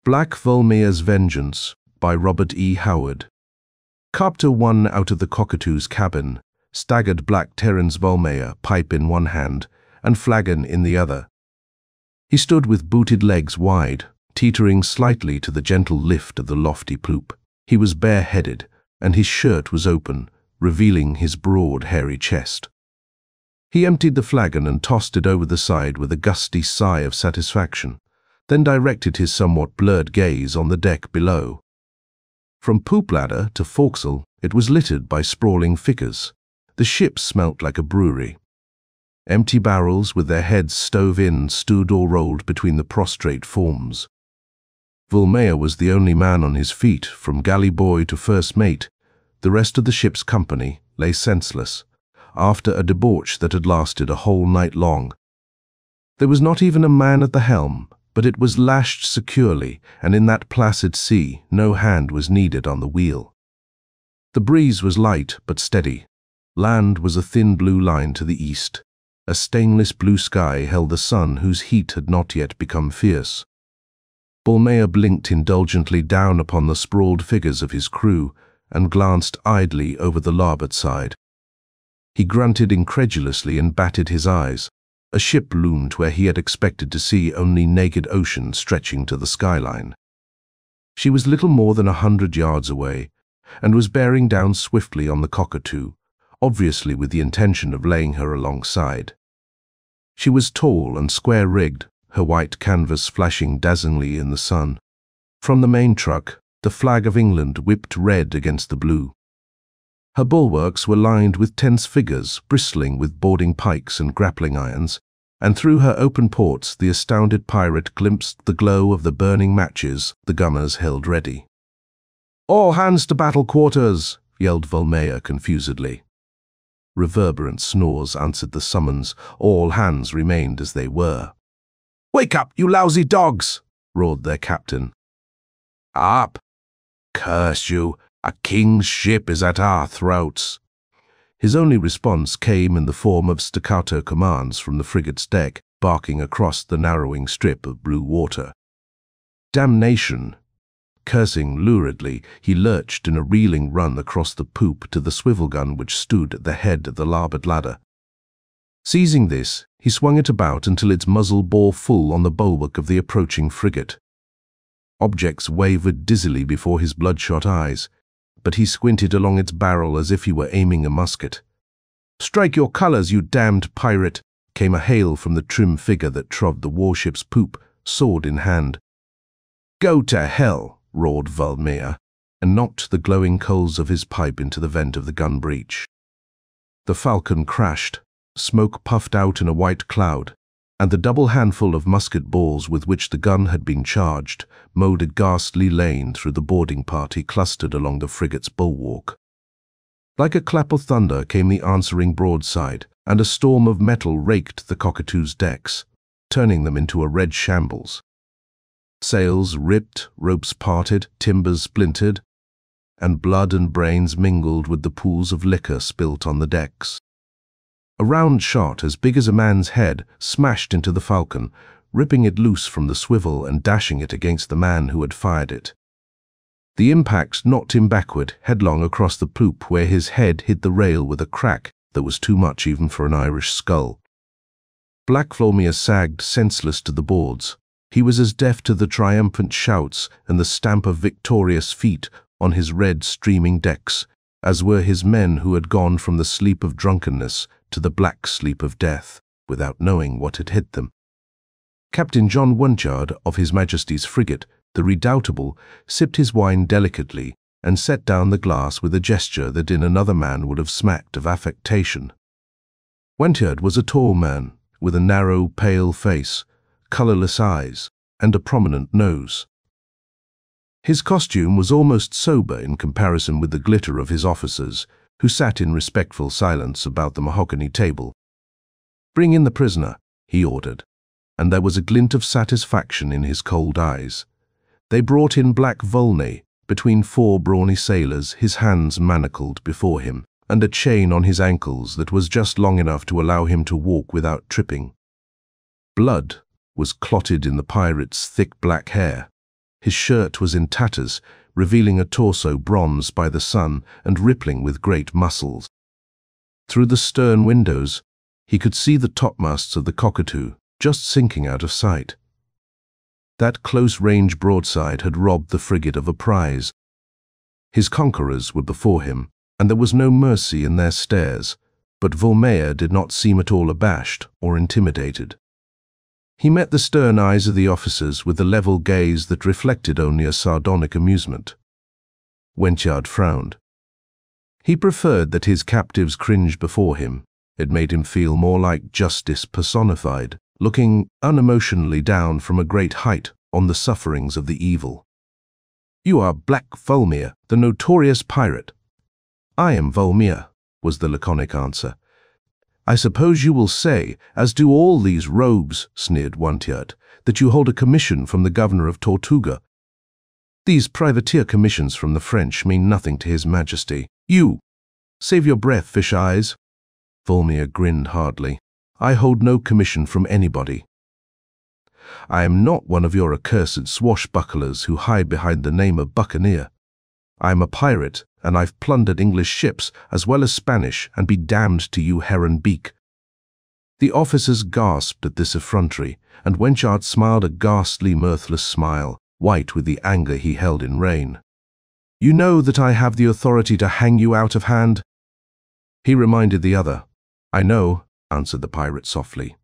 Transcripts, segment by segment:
Black Vulmea's Vengeance by Robert E. Howard. Captor one out of the Cockatoo's cabin, staggered Black Terence Vulmea, pipe in one hand and flagon in the other. He stood with booted legs wide, teetering slightly to the gentle lift of the lofty poop. He was bare-headed, and his shirt was open, revealing his broad, hairy chest. He emptied the flagon and tossed it over the side with a gusty sigh of satisfaction, then directed his somewhat blurred gaze on the deck below. From poop ladder to forecastle, it was littered by sprawling figures. The ship smelt like a brewery. Empty barrels with their heads stove in stood or rolled between the prostrate forms. Vulmea was the only man on his feet, from galley boy to first mate. The rest of the ship's company lay senseless, after a debauch that had lasted a whole night long. There was not even a man at the helm, but it was lashed securely, and in that placid sea no hand was needed on the wheel. The breeze was light but steady. Land was a thin blue line to the east. A stainless blue sky held the sun whose heat had not yet become fierce. Vulmea blinked indulgently down upon the sprawled figures of his crew and glanced idly over the larboard side. He grunted incredulously and batted his eyes. A ship loomed where he had expected to see only naked ocean stretching to the skyline. She was little more than 100 yards away, and was bearing down swiftly on the Cockatoo, obviously with the intention of laying her alongside. She was tall and square-rigged, her white canvas flashing dazzlingly in the sun. From the main truck, the flag of England whipped red against the blue. Her bulwarks were lined with tense figures bristling with boarding pikes and grappling irons, and through her open ports the astounded pirate glimpsed the glow of the burning matches the gunners held ready. "All hands to battle quarters!" yelled Vulmea confusedly. Reverberant snores answered the summons. All hands remained as they were. "Wake up, you lousy dogs!" roared their captain. "Up! Curse you! A king's ship is at our throats." His only response came in the form of staccato commands from the frigate's deck, barking across the narrowing strip of blue water. Damnation! Cursing luridly, he lurched in a reeling run across the poop to the swivel gun which stood at the head of the larboard ladder. Seizing this, he swung it about until its muzzle bore full on the bulwark of the approaching frigate. Objects wavered dizzily before his bloodshot eyes, but he squinted along its barrel as if he were aiming a musket. "Strike your colors, you damned pirate!" came a hail from the trim figure that trod the warship's poop, sword in hand. "Go to hell!" roared Vulmea, and knocked the glowing coals of his pipe into the vent of the gun breech. The Falcon crashed, smoke puffed out in a white cloud, and the double handful of musket balls with which the gun had been charged mowed a ghastly lane through the boarding party clustered along the frigate's bulwark. Like a clap of thunder came the answering broadside, and a storm of metal raked the Cockatoo's decks, turning them into a red shambles. Sails ripped, ropes parted, timbers splintered, and blood and brains mingled with the pools of liquor spilt on the decks. A round shot as big as a man's head smashed into the Falcon, ripping it loose from the swivel and dashing it against the man who had fired it. The impact knocked him backward, headlong across the poop, where his head hit the rail with a crack that was too much even for an Irish skull. Black Vulmea sagged senseless to the boards. He was as deaf to the triumphant shouts and the stamp of victorious feet on his red streaming decks as were his men who had gone from the sleep of drunkenness to the black sleep of death without knowing what had hit them. Captain John Wentyard of His Majesty's frigate, the Redoubtable, sipped his wine delicately and set down the glass with a gesture that in another man would have smacked of affectation. Wentyard was a tall man with a narrow, pale face, colourless eyes, and a prominent nose. His costume was almost sober in comparison with the glitter of his officers, who sat in respectful silence about the mahogany table. "Bring in the prisoner," he ordered, and there was a glint of satisfaction in his cold eyes. They brought in Black Vulmea between four brawny sailors, his hands manacled before him, and a chain on his ankles that was just long enough to allow him to walk without tripping. Blood was clotted in the pirate's thick black hair. His shirt was in tatters, revealing a torso bronzed by the sun and rippling with great muscles. Through the stern windows, he could see the topmasts of the Cockatoo just sinking out of sight. That close-range broadside had robbed the frigate of a prize. His conquerors were before him, and there was no mercy in their stares, but Vulmea did not seem at all abashed or intimidated. He met the stern eyes of the officers with a level gaze that reflected only a sardonic amusement. Wentyard frowned. He preferred that his captives cringed before him. It made him feel more like justice personified, looking unemotionally down from a great height on the sufferings of the evil. "You are Black Vulmea, the notorious pirate." "I am Vulmea," was the laconic answer. "I suppose you will say, as do all these rogues," sneered Wentyard, "that you hold a commission from the governor of Tortuga. These privateer commissions from the French mean nothing to His Majesty. You! Save your breath, fish eyes." Vulmea grinned hardly. "I hold no commission from anybody. I am not one of your accursed swashbucklers who hide behind the name of buccaneer. I am a pirate, and I've plundered English ships as well as Spanish, and be damned to you, heron beak." The officers gasped at this effrontery, and Wentyard smiled a ghastly, mirthless smile, white with the anger he held in rein. "You know that I have the authority to hang you out of hand?" He reminded the other. "I know," answered the pirate softly.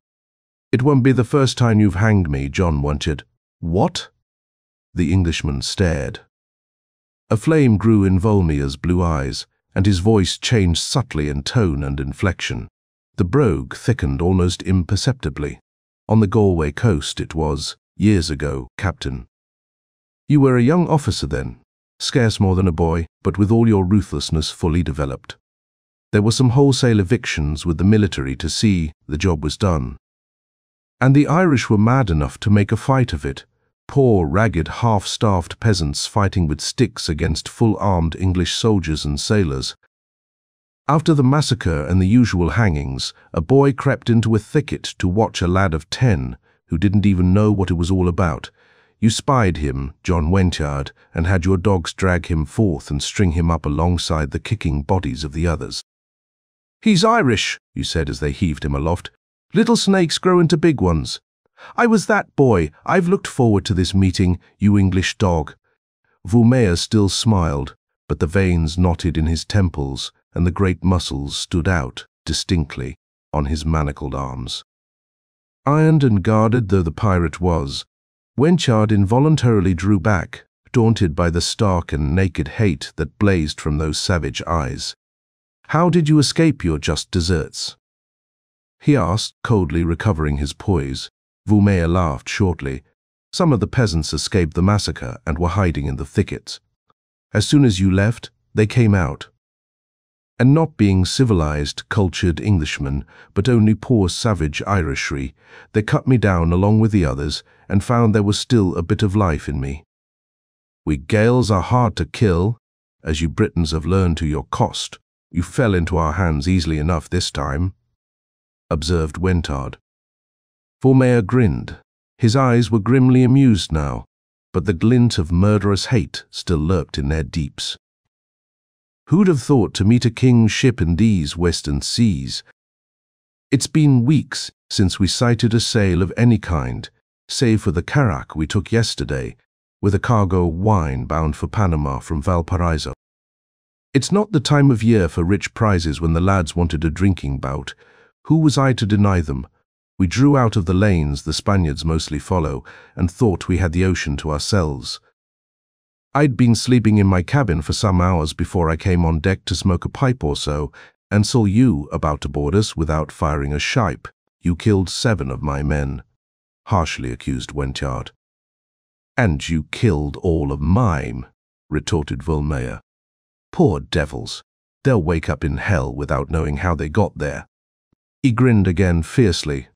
"It won't be the first time you've hanged me, John Wentyard." "What?" The Englishman stared. A flame grew in Vulmea's blue eyes, and his voice changed subtly in tone and inflection. The brogue thickened almost imperceptibly. "On the Galway coast it was, years ago, Captain." "You were a young officer then, scarce more than a boy, but with all your ruthlessness fully developed. There were some wholesale evictions with the military to see the job was done. And the Irish were mad enough to make a fight of it. Poor, ragged, half-starved peasants fighting with sticks against full-armed English soldiers and sailors. After the massacre and the usual hangings, a boy crept into a thicket to watch a lad of 10 who didn't even know what it was all about. You spied him, John Wentyard, and had your dogs drag him forth and string him up alongside the kicking bodies of the others. "He's Irish," you said as they heaved him aloft. "Little snakes grow into big ones. I was that boy. I've looked forward to this meeting, you English dog." Vulmea still smiled, but the veins knotted in his temples and the great muscles stood out, distinctly, on his manacled arms. Ironed and guarded though the pirate was, Wentyard involuntarily drew back, daunted by the stark and naked hate that blazed from those savage eyes. "How did you escape your just deserts?" he asked, coldly recovering his poise. Vulmea laughed shortly. "Some of the peasants escaped the massacre and were hiding in the thickets. As soon as you left, they came out. And not being civilized, cultured Englishmen, but only poor savage Irishry, they cut me down along with the others and found there was still a bit of life in me. We Gaels are hard to kill, as you Britons have learned to your cost. You fell into our hands easily enough this time," observed Wentyard. Vulmea grinned. His eyes were grimly amused now, but the glint of murderous hate still lurked in their deeps. "Who'd have thought to meet a king's ship in these western seas? It's been weeks since we sighted a sail of any kind, save for the carrack we took yesterday, with a cargo of wine bound for Panama from Valparaiso. It's not the time of year for rich prizes when the lads wanted a drinking bout. Who was I to deny them? We drew out of the lanes the Spaniards mostly follow, and thought we had the ocean to ourselves. I'd been sleeping in my cabin for some hours before I came on deck to smoke a pipe or so, and saw you about to board us without firing a shipe. You killed 7 of my men," harshly accused Wentyard. "And you killed all of mine," retorted Vulmea. "Poor devils. They'll wake up in hell without knowing how they got there." He grinned again fiercely.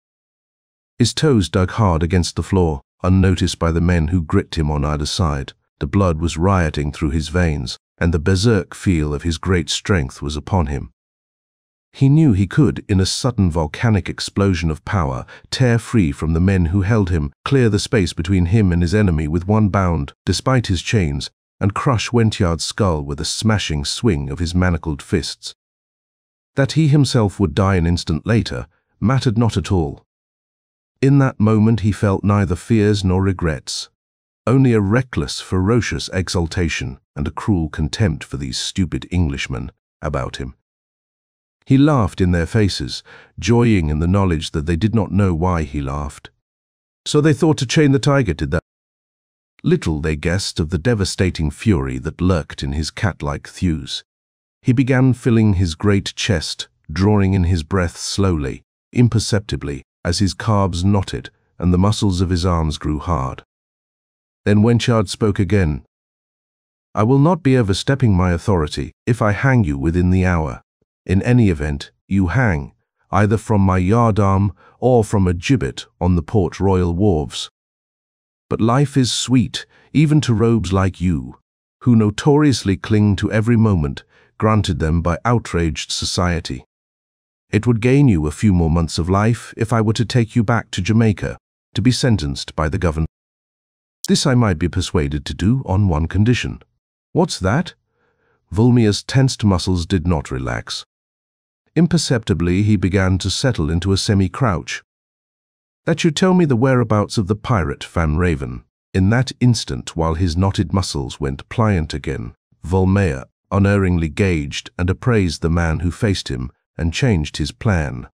His toes dug hard against the floor, unnoticed by the men who gripped him on either side. The blood was rioting through his veins, and the berserk feel of his great strength was upon him. He knew he could, in a sudden volcanic explosion of power, tear free from the men who held him, clear the space between him and his enemy with one bound, despite his chains, and crush Wentyard's skull with a smashing swing of his manacled fists. That he himself would die an instant later mattered not at all. In that moment he felt neither fears nor regrets, only a reckless, ferocious exultation and a cruel contempt for these stupid Englishmen about him. He laughed in their faces, joying in the knowledge that they did not know why he laughed. So they thought to chain the tiger, did they? Little they guessed of the devastating fury that lurked in his cat-like thews. He began filling his great chest, drawing in his breath slowly, imperceptibly, as his calves knotted and the muscles of his arms grew hard. Then Wentyard spoke again. "I will not be overstepping my authority if I hang you within the hour. In any event, you hang, either from my yardarm or from a gibbet on the Port Royal wharves. But life is sweet, even to rogues like you, who notoriously cling to every moment granted them by outraged society. It would gain you a few more months of life if I were to take you back to Jamaica to be sentenced by the government. This I might be persuaded to do on one condition." "What's that?" Vulmea's tensed muscles did not relax. Imperceptibly, he began to settle into a semi-crouch. "That you tell me the whereabouts of the pirate Van Raven." In that instant, while his knotted muscles went pliant again, Vulmea unerringly gauged and appraised the man who faced him and changed his plan.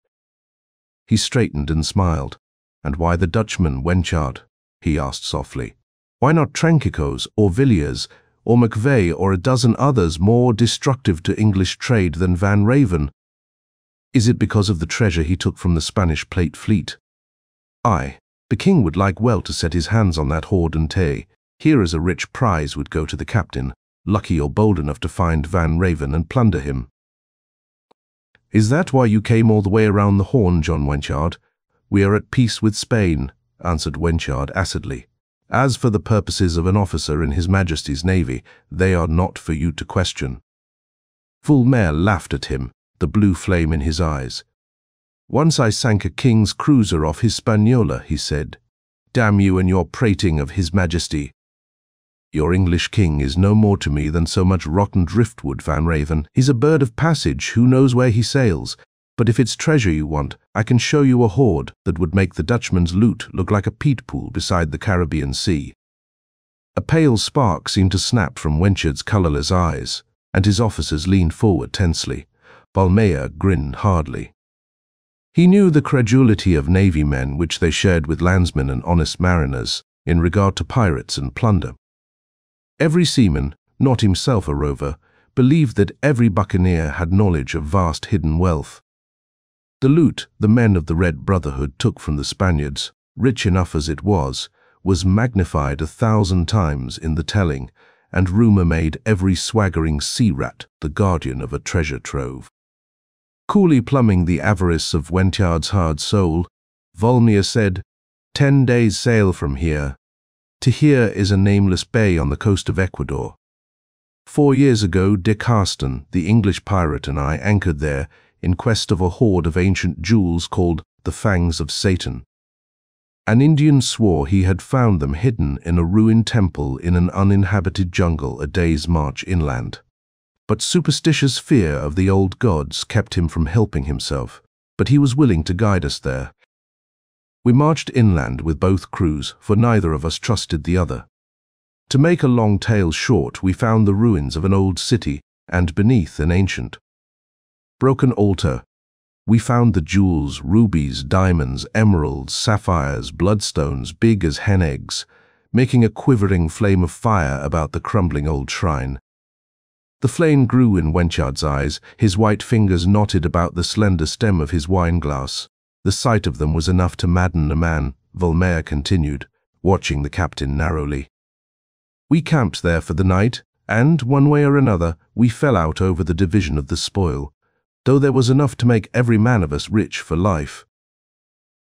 He straightened and smiled. "And why the Dutchman, Wentyard?" he asked softly. "Why not Tranquicos or Villiers or McVeigh or a dozen others more destructive to English trade than Van Raven? Is it because of the treasure he took from the Spanish plate fleet? Aye, the king would like well to set his hands on that hoard and tay. Here is a rich prize would go to the captain, lucky or bold enough to find Van Raven and plunder him." "Is that why you came all the way around the Horn, John Wentyard? We are at peace with Spain," answered Wentyard acidly. "As for the purposes of an officer in His Majesty's Navy, they are not for you to question." Vulmea laughed at him, the blue flame in his eyes. "Once I sank a king's cruiser off Hispaniola," he said. "Damn you and your prating of His Majesty. Your English king is no more to me than so much rotten driftwood, Van Raven. He's a bird of passage, who knows where he sails. But if it's treasure you want, I can show you a hoard that would make the Dutchman's loot look like a peat pool beside the Caribbean Sea." A pale spark seemed to snap from Wentyard's colourless eyes, and his officers leaned forward tensely. Vulmea grinned hardly. He knew the credulity of navy men which they shared with landsmen and honest mariners in regard to pirates and plunder. Every seaman, not himself a rover, believed that every buccaneer had knowledge of vast hidden wealth. The loot the men of the Red Brotherhood took from the Spaniards, rich enough as it was magnified 1,000 times in the telling, and rumour made every swaggering sea-rat the guardian of a treasure trove. Coolly plumbing the avarice of Wentyard's hard soul, Vulmea said, 10 days' sail from here. To here is a nameless bay on the coast of Ecuador. 4 years ago, Dick Harston, the English pirate, and I anchored there in quest of a hoard of ancient jewels called the Fangs of Satan. An Indian swore he had found them hidden in a ruined temple in an uninhabited jungle a day's march inland. But superstitious fear of the old gods kept him from helping himself, but he was willing to guide us there. We marched inland with both crews, for neither of us trusted the other. To make a long tale short, we found the ruins of an old city, and beneath an ancient broken altar, we found the jewels, rubies, diamonds, emeralds, sapphires, bloodstones big as hen eggs, making a quivering flame of fire about the crumbling old shrine. The flame grew in Wentyard's eyes, his white fingers knotted about the slender stem of his wine-glass. The sight of them was enough to madden a man, Vulmea continued, watching the captain narrowly. We camped there for the night, and, one way or another, we fell out over the division of the spoil, though there was enough to make every man of us rich for life.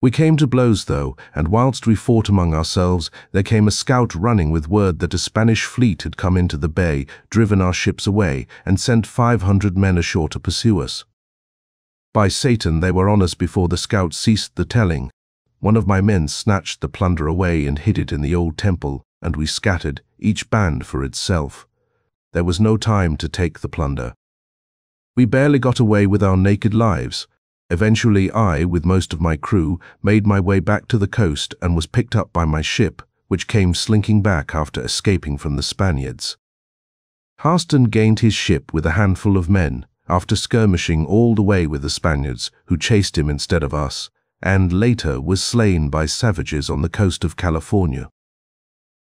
We came to blows, though, and whilst we fought among ourselves, there came a scout running with word that a Spanish fleet had come into the bay, driven our ships away, and sent 500 men ashore to pursue us. By Satan, they were on us before the scouts ceased the telling. One of my men snatched the plunder away and hid it in the old temple, and we scattered, each band for itself. There was no time to take the plunder. We barely got away with our naked lives. Eventually I, with most of my crew, made my way back to the coast and was picked up by my ship, which came slinking back after escaping from the Spaniards. Harston gained his ship with a handful of men, after skirmishing all the way with the Spaniards, who chased him instead of us, and later was slain by savages on the coast of California.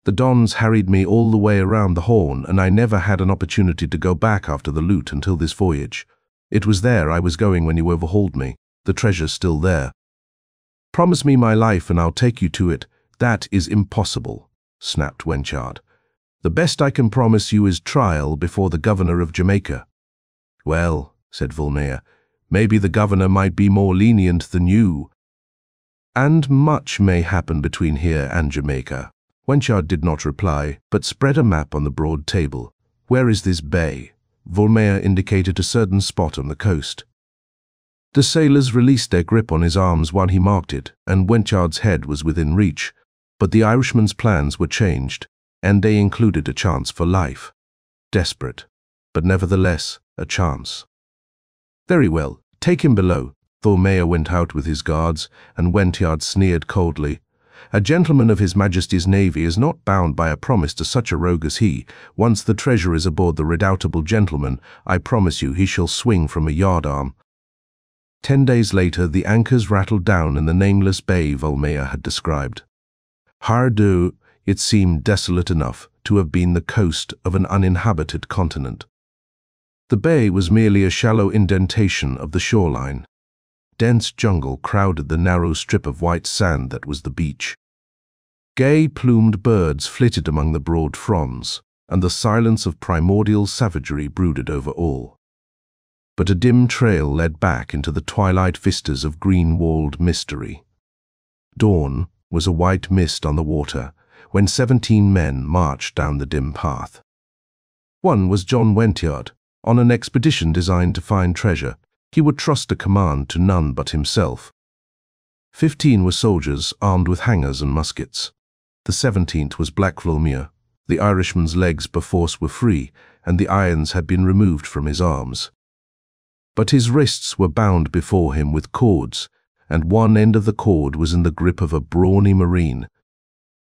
The Dons harried me all the way around the Horn, and I never had an opportunity to go back after the loot until this voyage. It was there I was going when you overhauled me. The treasure's still there. Promise me my life and I'll take you to it. That is impossible, snapped Wentyard. The best I can promise you is trial before the governor of Jamaica. Well, said Vulmea, maybe the governor might be more lenient than you. And much may happen between here and Jamaica. Wentyard did not reply, but spread a map on the broad table. Where is this bay? Vulmea indicated a certain spot on the coast. The sailors released their grip on his arms while he marked it, and Wentyard's head was within reach. But the Irishman's plans were changed, and they included a chance for life. Desperate, but nevertheless a chance. Very well, take him below. Vulmea went out with his guards, and Wentyard sneered coldly. A gentleman of His Majesty's Navy is not bound by a promise to such a rogue as he. Once the treasure is aboard the redoubtable gentleman, I promise you he shall swing from a yardarm. 10 days later, the anchors rattled down in the nameless bay Vulmea had described. Hardeux, it seemed desolate enough to have been the coast of an uninhabited continent. The bay was merely a shallow indentation of the shoreline. Dense jungle crowded the narrow strip of white sand that was the beach. Gay plumed birds flitted among the broad fronds, and the silence of primordial savagery brooded over all. But a dim trail led back into the twilight vistas of green-walled mystery. Dawn was a white mist on the water when 17 men marched down the dim path. One was John Wentyard, on an expedition designed to find treasure. He would trust a command to none but himself. 15 were soldiers armed with hangers and muskets. The 17th was Black Vulmea. The Irishman's legs perforce were free, and the irons had been removed from his arms. But his wrists were bound before him with cords, and one end of the cord was in the grip of a brawny marine,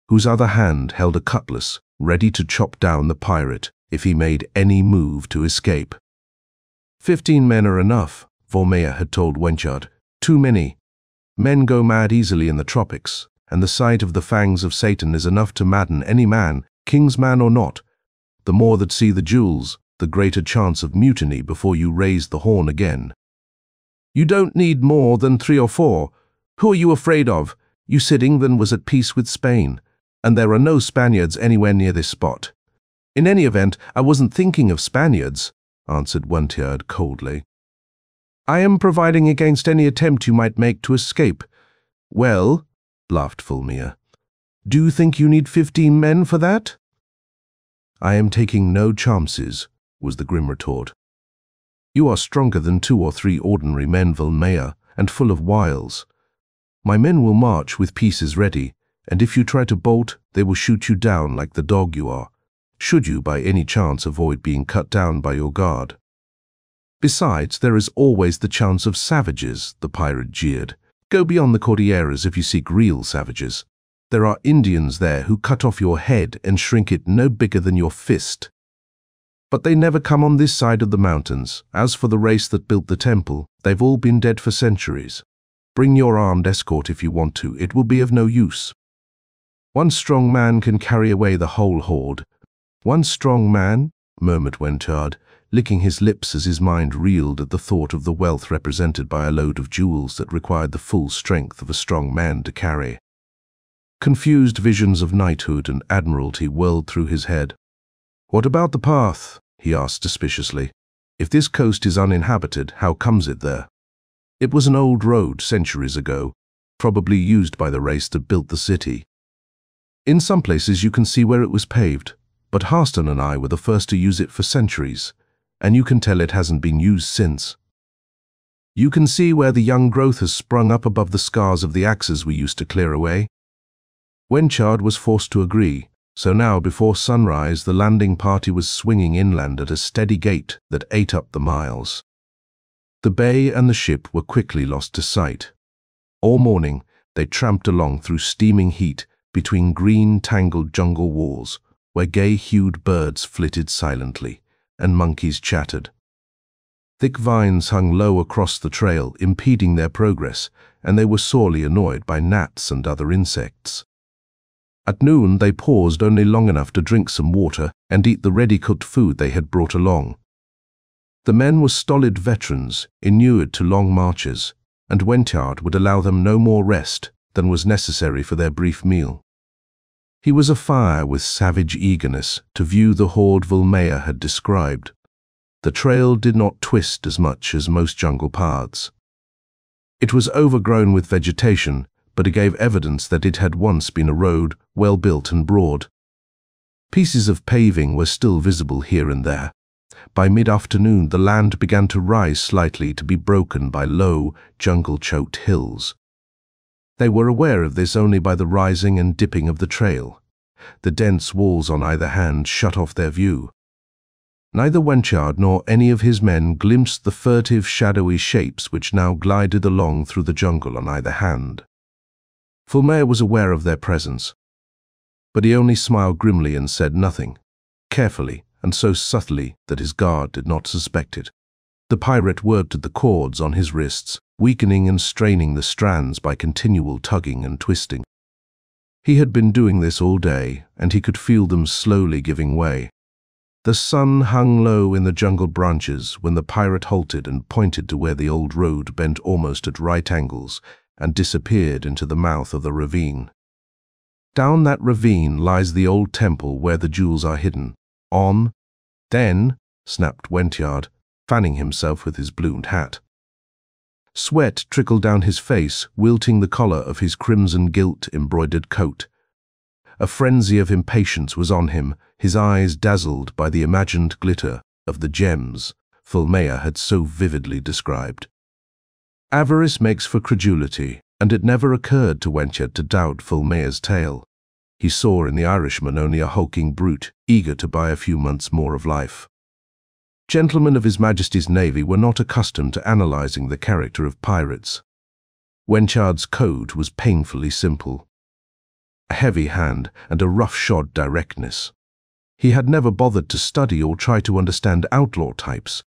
whose other hand held a cutlass, ready to chop down the pirate if he made any move to escape. 15 men are enough, Vulmea had told Wentyard. Too many. Men go mad easily in the tropics, and the sight of the fangs of Satan is enough to madden any man, king's man or not. The more that see the jewels, the greater chance of mutiny before you raise the horn again. You don't need more than 3 or 4. Who are you afraid of? You said England was at peace with Spain, and there are no Spaniards anywhere near this spot. In any event, I wasn't thinking of Spaniards, answered Wentyard coldly. I am providing against any attempt you might make to escape. Well, laughed Vulmea, do you think you need 15 men for that? I am taking no chances, was the grim retort. You are stronger than 2 or 3 ordinary men, Vulmea, and full of wiles. My men will march with pieces ready, and if you try to bolt, they will shoot you down like the dog you are, should you by any chance avoid being cut down by your guard. Besides, there is always the chance of savages, the pirate jeered. Go beyond the Cordilleras if you seek real savages. There are Indians there who cut off your head and shrink it no bigger than your fist. But they never come on this side of the mountains. As for the race that built the temple, they've all been dead for centuries. Bring your armed escort if you want to. It will be of no use. One strong man can carry away the whole horde. One strong man, murmured Wentyard, licking his lips as his mind reeled at the thought of the wealth represented by a load of jewels that required the full strength of a strong man to carry. Confused visions of knighthood and admiralty whirled through his head. What about the path? He asked suspiciously. If this coast is uninhabited, how comes it there? It was an old road centuries ago, probably used by the race that built the city. In some places you can see where it was paved, but Harston and I were the first to use it for centuries, and you can tell it hasn't been used since. You can see where the young growth has sprung up above the scars of the axes we used to clear away." Wentyard was forced to agree, so now before sunrise the landing party was swinging inland at a steady gait that ate up the miles. The bay and the ship were quickly lost to sight. All morning they tramped along through steaming heat between green, tangled jungle walls, where gay-hued birds flitted silently and monkeys chattered. Thick vines hung low across the trail, impeding their progress, and they were sorely annoyed by gnats and other insects. At noon they paused only long enough to drink some water and eat the ready-cooked food they had brought along. The men were stolid veterans, inured to long marches, and Wentyard would allow them no more rest than was necessary for their brief meal. He was afire with savage eagerness to view the horde Vulmea had described. The trail did not twist as much as most jungle paths. It was overgrown with vegetation, but it gave evidence that it had once been a road, well built and broad. Pieces of paving were still visible here and there. By mid-afternoon the land began to rise slightly, to be broken by low, jungle-choked hills. They were aware of this only by the rising and dipping of the trail. The dense walls on either hand shut off their view. Neither Wentyard nor any of his men glimpsed the furtive, shadowy shapes which now glided along through the jungle on either hand. Vulmea was aware of their presence, but he only smiled grimly and said nothing, carefully and so subtly that his guard did not suspect it. The pirate worked at the cords on his wrists, weakening and straining the strands by continual tugging and twisting. He had been doing this all day, and he could feel them slowly giving way. The sun hung low in the jungle branches when the pirate halted and pointed to where the old road bent almost at right angles and disappeared into the mouth of the ravine. "Down that ravine lies the old temple where the jewels are hidden. On." "Then," snapped Wentyard, fanning himself with his bloomed hat. Sweat trickled down his face, wilting the collar of his crimson gilt-embroidered coat. A frenzy of impatience was on him, his eyes dazzled by the imagined glitter of the gems Vulmea had so vividly described. Avarice makes for credulity, and it never occurred to Wentyard to doubt Vulmea's tale. He saw in the Irishman only a hulking brute, eager to buy a few months more of life. Gentlemen of His Majesty's Navy were not accustomed to analyzing the character of pirates. Wentyard's code was painfully simple. A heavy hand and a roughshod directness. He had never bothered to study or try to understand outlaw types.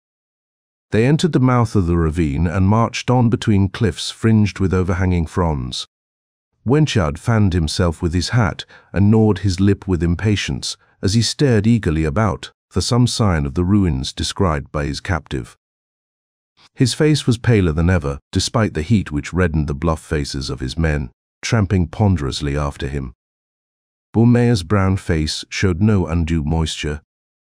They entered the mouth of the ravine and marched on between cliffs fringed with overhanging fronds. Wentyard fanned himself with his hat and gnawed his lip with impatience as he stared eagerly about for some sign of the ruins described by his captive. His face was paler than ever, despite the heat which reddened the bluff faces of his men, tramping ponderously after him. Vulmea's brown face showed no undue moisture.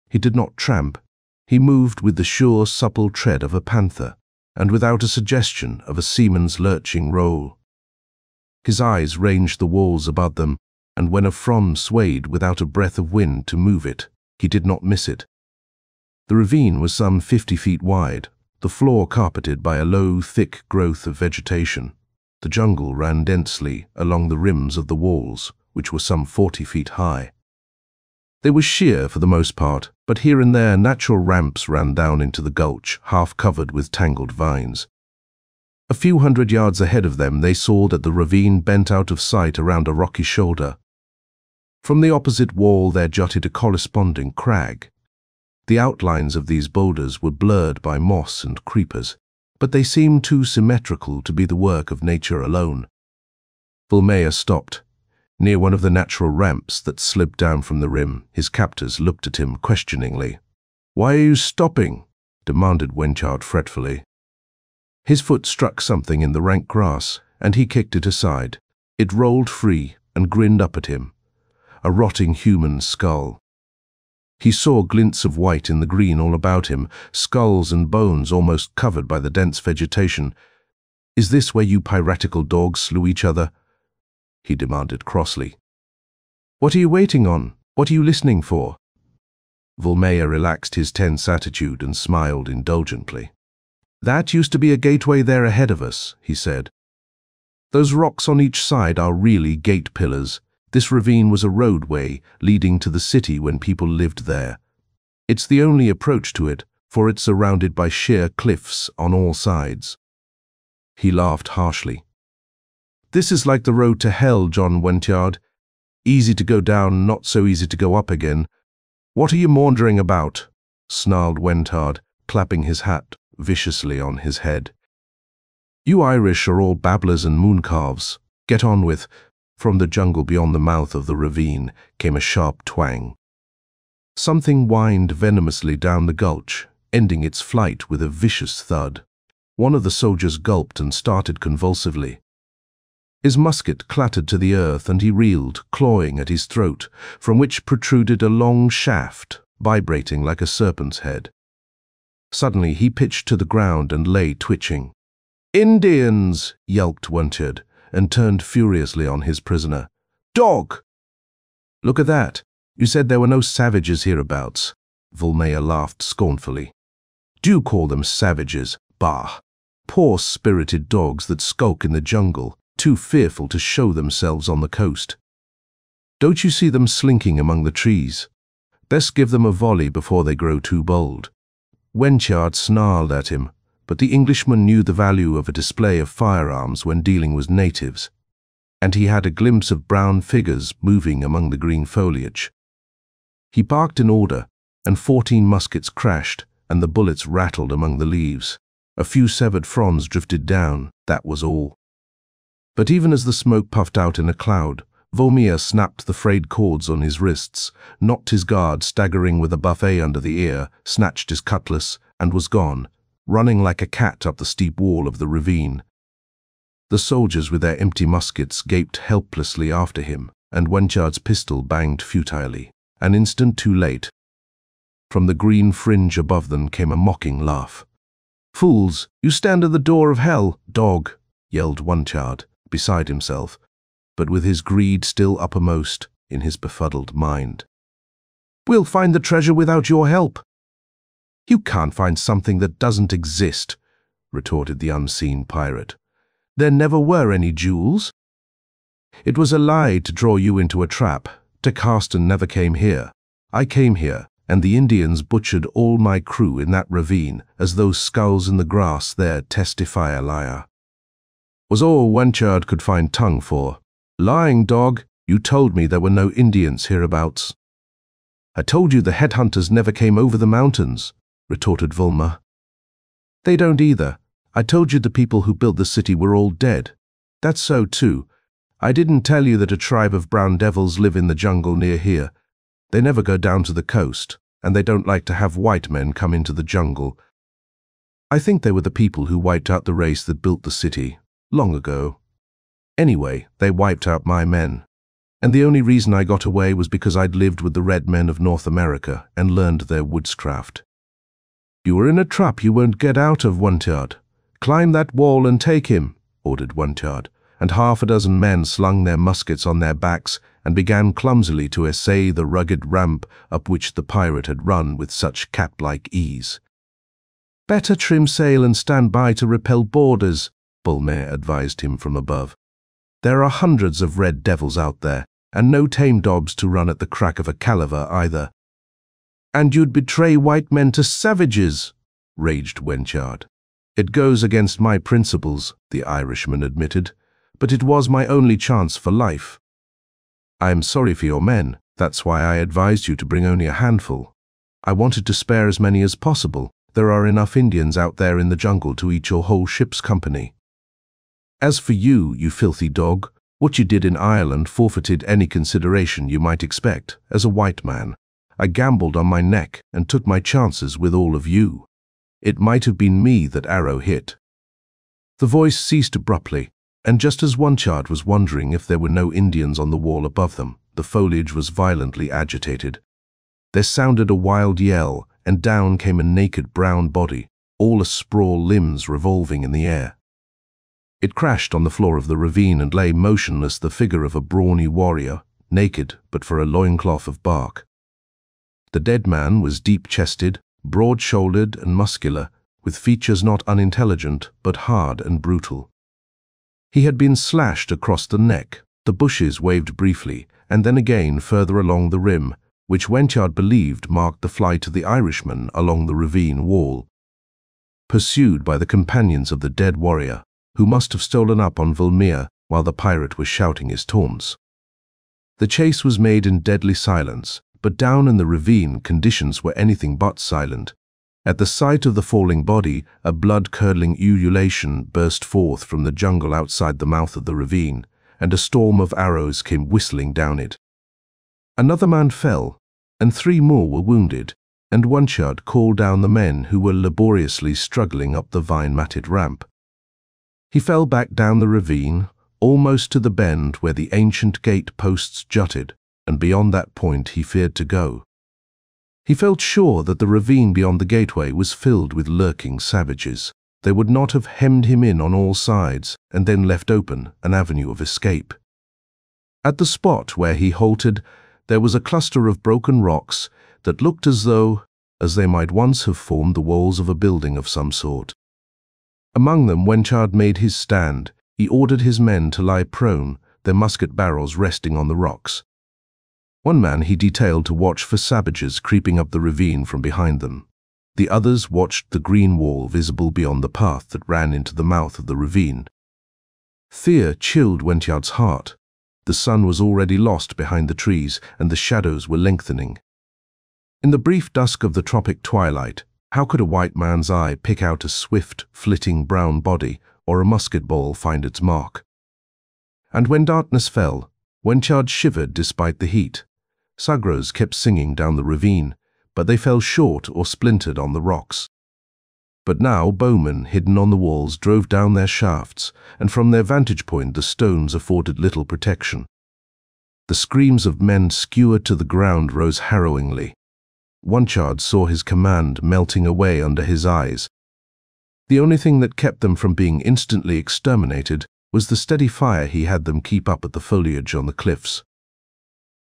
He did not tramp. He moved with the sure, supple tread of a panther, and without a suggestion of a seaman's lurching roll. His eyes ranged the walls above them, and when a frond swayed without a breath of wind to move it, he did not miss it. The ravine was some 50 feet wide, the floor carpeted by a low, thick growth of vegetation. The jungle ran densely along the rims of the walls, which were some 40 feet high. They were sheer for the most part, but here and there natural ramps ran down into the gulch, half covered with tangled vines. A few hundred yards ahead of them they saw that the ravine bent out of sight around a rocky shoulder. From the opposite wall there jutted a corresponding crag. The outlines of these boulders were blurred by moss and creepers, but they seemed too symmetrical to be the work of nature alone. Vulmea stopped. Near one of the natural ramps that sloped down from the rim, his captors looked at him questioningly. "Why are you stopping?" demanded Wentyard fretfully. His foot struck something in the rank grass, and he kicked it aside. It rolled free and grinned up at him. A rotting human skull. He saw glints of white in the green all about him, skulls and bones almost covered by the dense vegetation. "Is this where you piratical dogs slew each other?" he demanded crossly. "What are you waiting on? What are you listening for?" Vulmea relaxed his tense attitude and smiled indulgently. "That used to be a gateway there ahead of us," he said. "Those rocks on each side are really gate pillars. This ravine was a roadway leading to the city when people lived there. It's the only approach to it, for it's surrounded by sheer cliffs on all sides." He laughed harshly. "This is like the road to hell, John Wentyard. Easy to go down, not so easy to go up again. What are you maundering about?" snarled Wentyard, clapping his hat viciously on his head. "You Irish are all babblers and mooncalves. Get on with—" From the jungle beyond the mouth of the ravine came a sharp twang. Something whined venomously down the gulch, ending its flight with a vicious thud. One of the soldiers gulped and started convulsively. His musket clattered to the earth and he reeled, clawing at his throat, from which protruded a long shaft, vibrating like a serpent's head. Suddenly he pitched to the ground and lay twitching. "Indians!" yelped Wentyard, and turned furiously on his prisoner. "Dog!" "Look at that. You said there were no savages hereabouts." Vulmea laughed scornfully. "Do you call them savages? Bah! Poor spirited dogs that skulk in the jungle, too fearful to show themselves on the coast. Don't you see them slinking among the trees? Best give them a volley before they grow too bold." Wentyard snarled at him, but the Englishman knew the value of a display of firearms when dealing with natives, and he had a glimpse of brown figures moving among the green foliage. He barked in order, and 14 muskets crashed, and the bullets rattled among the leaves. A few severed fronds drifted down, that was all. But even as the smoke puffed out in a cloud, Vulmea snapped the frayed cords on his wrists, knocked his guard staggering with a buffet under the ear, snatched his cutlass, and was gone, running like a cat up the steep wall of the ravine. The soldiers with their empty muskets gaped helplessly after him, and Wentyard's pistol banged futilely. An instant too late. From the green fringe above them came a mocking laugh. "Fools, you stand at the door of hell, dog!" yelled Wentyard, beside himself, but with his greed still uppermost in his befuddled mind. "We'll find the treasure without your help." "You can't find something that doesn't exist," retorted the unseen pirate. "There never were any jewels. It was a lie to draw you into a trap. Dick Harston never came here. I came here, and the Indians butchered all my crew in that ravine, as those skulls in the grass there testify a liar." Was all Wentyard could find tongue for. "Lying dog, you told me there were no Indians hereabouts." "I told you the headhunters never came over the mountains," retorted Vulmea. "They don't either. I told you the people who built the city were all dead. That's so too. I didn't tell you that a tribe of brown devils live in the jungle near here. They never go down to the coast, and they don't like to have white men come into the jungle. I think they were the people who wiped out the race that built the city, long ago. Anyway, they wiped out my men. And the only reason I got away was because I'd lived with the red men of North America and learned their woodscraft." "You were in a trap you won't get out of, Wentyard. Climb that wall and take him," ordered Wentyard, and 6 men slung their muskets on their backs and began clumsily to essay the rugged ramp up which the pirate had run with such cat-like ease. "Better trim sail and stand by to repel boarders," Vulmea advised him from above. "There are hundreds of red devils out there, and no tame dogs to run at the crack of a caliver either." "And you'd betray white men to savages," raged Wentyard. "It goes against my principles," the Irishman admitted, "but it was my only chance for life. I am sorry for your men. That's why I advised you to bring only a handful. I wanted to spare as many as possible. There are enough Indians out there in the jungle to eat your whole ship's company. As for you, you filthy dog, what you did in Ireland forfeited any consideration you might expect as a white man. I gambled on my neck and took my chances with all of you. It might have been me that arrow hit." The voice ceased abruptly, and just as Wentyard was wondering if there were no Indians on the wall above them, the foliage was violently agitated. There sounded a wild yell, and down came a naked brown body, all a-sprawl, limbs revolving in the air. It crashed on the floor of the ravine and lay motionless, the figure of a brawny warrior, naked but for a loincloth of bark. The dead man was deep-chested, broad-shouldered and muscular, with features not unintelligent but hard and brutal. He had been slashed across the neck. The bushes waved briefly, and then again further along the rim, which Wentyard believed marked the flight of the Irishman along the ravine wall. Pursued by the companions of the dead warrior, who must have stolen up on Vulmea while the pirate was shouting his taunts. The chase was made in deadly silence, but down in the ravine conditions were anything but silent. At the sight of the falling body, a blood-curdling ululation burst forth from the jungle outside the mouth of the ravine, and a storm of arrows came whistling down it. Another man fell, and 3 more were wounded, and Wentyard called down the men who were laboriously struggling up the vine-matted ramp. He fell back down the ravine, almost to the bend where the ancient gate posts jutted, and beyond that point he feared to go. He felt sure that the ravine beyond the gateway was filled with lurking savages. They would not have hemmed him in on all sides and then left open an avenue of escape. At the spot where he halted, there was a cluster of broken rocks that looked as they might once have formed the walls of a building of some sort. Among them Wentyard made his stand. He ordered his men to lie prone, their musket barrels resting on the rocks. One man he detailed to watch for savages creeping up the ravine from behind them. The others watched the green wall visible beyond the path that ran into the mouth of the ravine. Fear chilled Wentyard's heart. The sun was already lost behind the trees, and the shadows were lengthening. In the brief dusk of the tropic twilight, how could a white man's eye pick out a swift, flitting brown body, or a musket ball find its mark? And when darkness fell, Wentyard shivered despite the heat. Sagros kept singing down the ravine, but they fell short or splintered on the rocks. But now bowmen hidden on the walls drove down their shafts, and from their vantage point the stones afforded little protection. The screams of men skewered to the ground rose harrowingly. Wentyard saw his command melting away under his eyes. The only thing that kept them from being instantly exterminated was the steady fire he had them keep up at the foliage on the cliffs.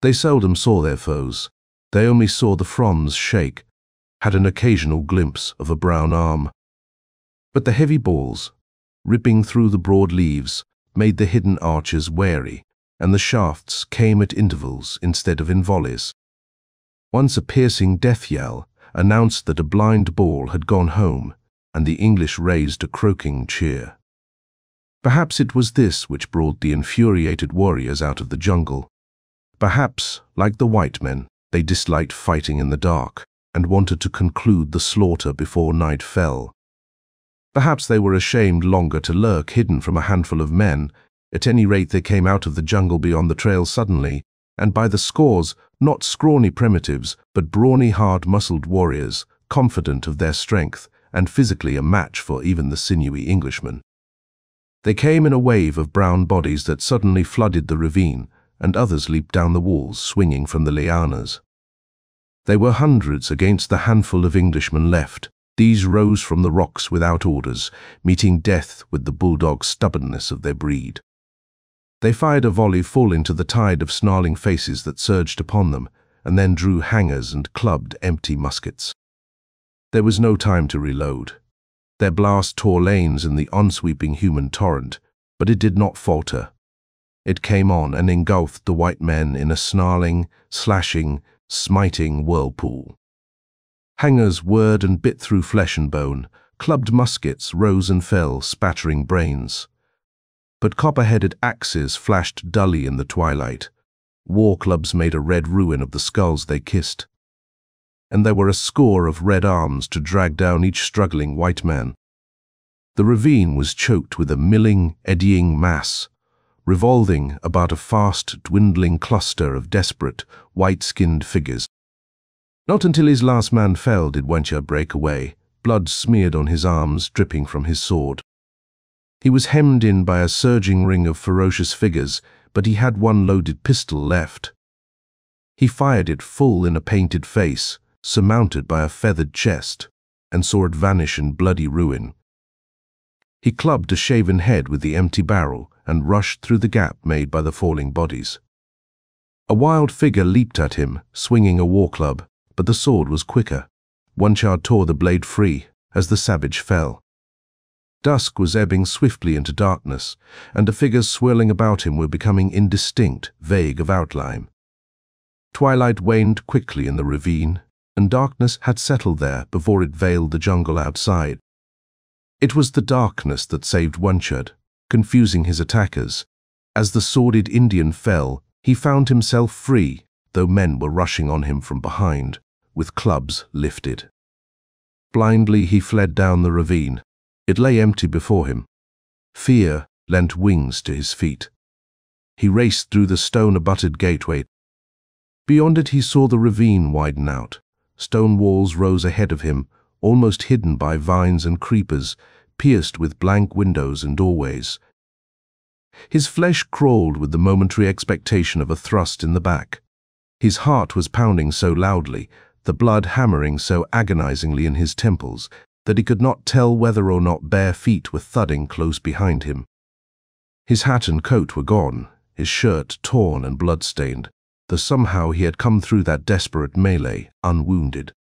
They seldom saw their foes. They only saw the fronds shake, had an occasional glimpse of a brown arm. But the heavy balls, ripping through the broad leaves, made the hidden archers wary, and the shafts came at intervals instead of in volleys. Once a piercing death yell announced that a blind ball had gone home, and the English raised a croaking cheer. Perhaps it was this which brought the infuriated warriors out of the jungle. Perhaps, like the white men, they disliked fighting in the dark and wanted to conclude the slaughter before night fell. Perhaps they were ashamed longer to lurk hidden from a handful of men. At any rate, they came out of the jungle beyond the trail suddenly, and by the scores, not scrawny primitives, but brawny, hard-muscled warriors, confident of their strength and physically a match for even the sinewy Englishmen. They came in a wave of brown bodies that suddenly flooded the ravine, and others leaped down the walls, swinging from the lianas. There were hundreds against the handful of Englishmen left. These rose from the rocks without orders, meeting death with the bulldog stubbornness of their breed. They fired a volley full into the tide of snarling faces that surged upon them, and then drew hangers and clubbed empty muskets. There was no time to reload. Their blast tore lanes in the on-sweeping human torrent, but it did not falter. It came on and engulfed the white men in a snarling, slashing, smiting whirlpool. Hangers whirred and bit through flesh and bone. Clubbed muskets rose and fell, spattering brains. But copper-headed axes flashed dully in the twilight. War clubs made a red ruin of the skulls they kissed. And there were a score of red arms to drag down each struggling white man. The ravine was choked with a milling, eddying mass, revolving about a fast, dwindling cluster of desperate, white-skinned figures. Not until his last man fell did Wentyard break away, blood smeared on his arms, dripping from his sword. He was hemmed in by a surging ring of ferocious figures, but he had one loaded pistol left. He fired it full in a painted face, surmounted by a feathered chest, and saw it vanish in bloody ruin. He clubbed a shaven head with the empty barrel and rushed through the gap made by the falling bodies. A wild figure leaped at him, swinging a war club, but the sword was quicker. Wentyard tore the blade free, as the savage fell. Dusk was ebbing swiftly into darkness, and the figures swirling about him were becoming indistinct, vague of outline. Twilight waned quickly in the ravine, and darkness had settled there before it veiled the jungle outside. It was the darkness that saved Wentyard, confusing his attackers. As the sordid Indian fell, he found himself free, though men were rushing on him from behind, with clubs lifted. Blindly he fled down the ravine. It lay empty before him. Fear lent wings to his feet. He raced through the stone-abutted gateway. Beyond it he saw the ravine widen out. Stone walls rose ahead of him, almost hidden by vines and creepers, pierced with blank windows and doorways. His flesh crawled with the momentary expectation of a thrust in the back. His heart was pounding so loudly, the blood hammering so agonizingly in his temples, that he could not tell whether or not bare feet were thudding close behind him. His hat and coat were gone, his shirt torn and blood-stained, though somehow he had come through that desperate melee unwounded.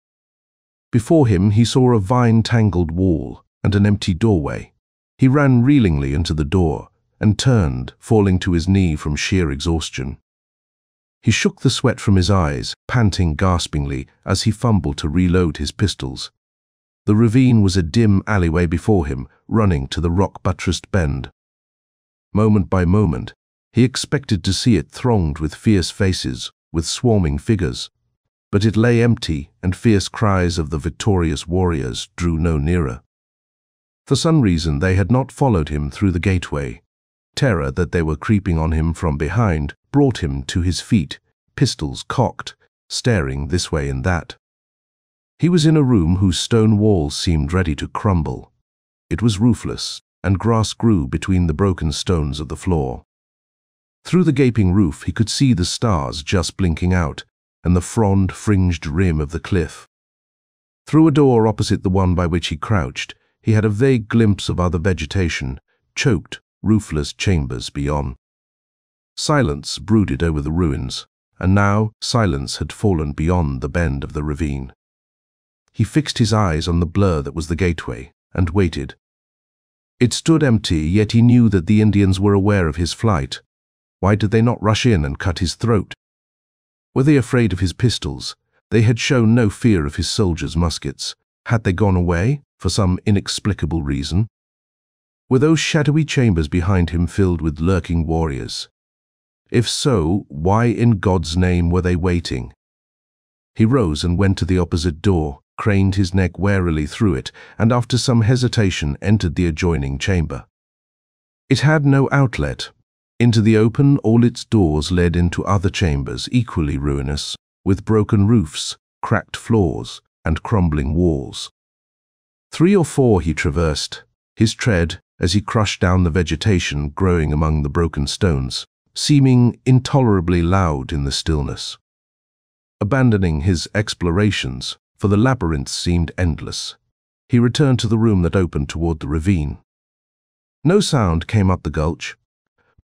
Before him he saw a vine-tangled wall and an empty doorway. He ran reelingly into the door and turned, falling to his knee from sheer exhaustion. He shook the sweat from his eyes, panting gaspingly as he fumbled to reload his pistols. The ravine was a dim alleyway before him, running to the rock-buttressed bend. Moment by moment, he expected to see it thronged with fierce faces, with swarming figures. But it lay empty, and fierce cries of the victorious warriors drew no nearer. For some reason they had not followed him through the gateway. Terror that they were creeping on him from behind brought him to his feet, pistols cocked, staring this way and that. He was in a room whose stone walls seemed ready to crumble. It was roofless, and grass grew between the broken stones of the floor. Through the gaping roof he could see the stars just blinking out, and the frond-fringed rim of the cliff. Through a door opposite the one by which he crouched, he had a vague glimpse of other vegetation, choked, roofless chambers beyond. Silence brooded over the ruins, and now silence had fallen beyond the bend of the ravine. He fixed his eyes on the blur that was the gateway, and waited. It stood empty, yet he knew that the Indians were aware of his flight. Why did they not rush in and cut his throat? Were they afraid of his pistols? They had shown no fear of his soldiers' muskets. Had they gone away, for some inexplicable reason? Were those shadowy chambers behind him filled with lurking warriors? If so, why in God's name were they waiting? He rose and went to the opposite door, craned his neck warily through it, and after some hesitation entered the adjoining chamber. It had no outlet. Into the open, all its doors led into other chambers, equally ruinous, with broken roofs, cracked floors, and crumbling walls. 3 or 4 he traversed, his tread, as he crushed down the vegetation growing among the broken stones, seeming intolerably loud in the stillness. Abandoning his explorations, for the labyrinth seemed endless, he returned to the room that opened toward the ravine. No sound came up the gulch,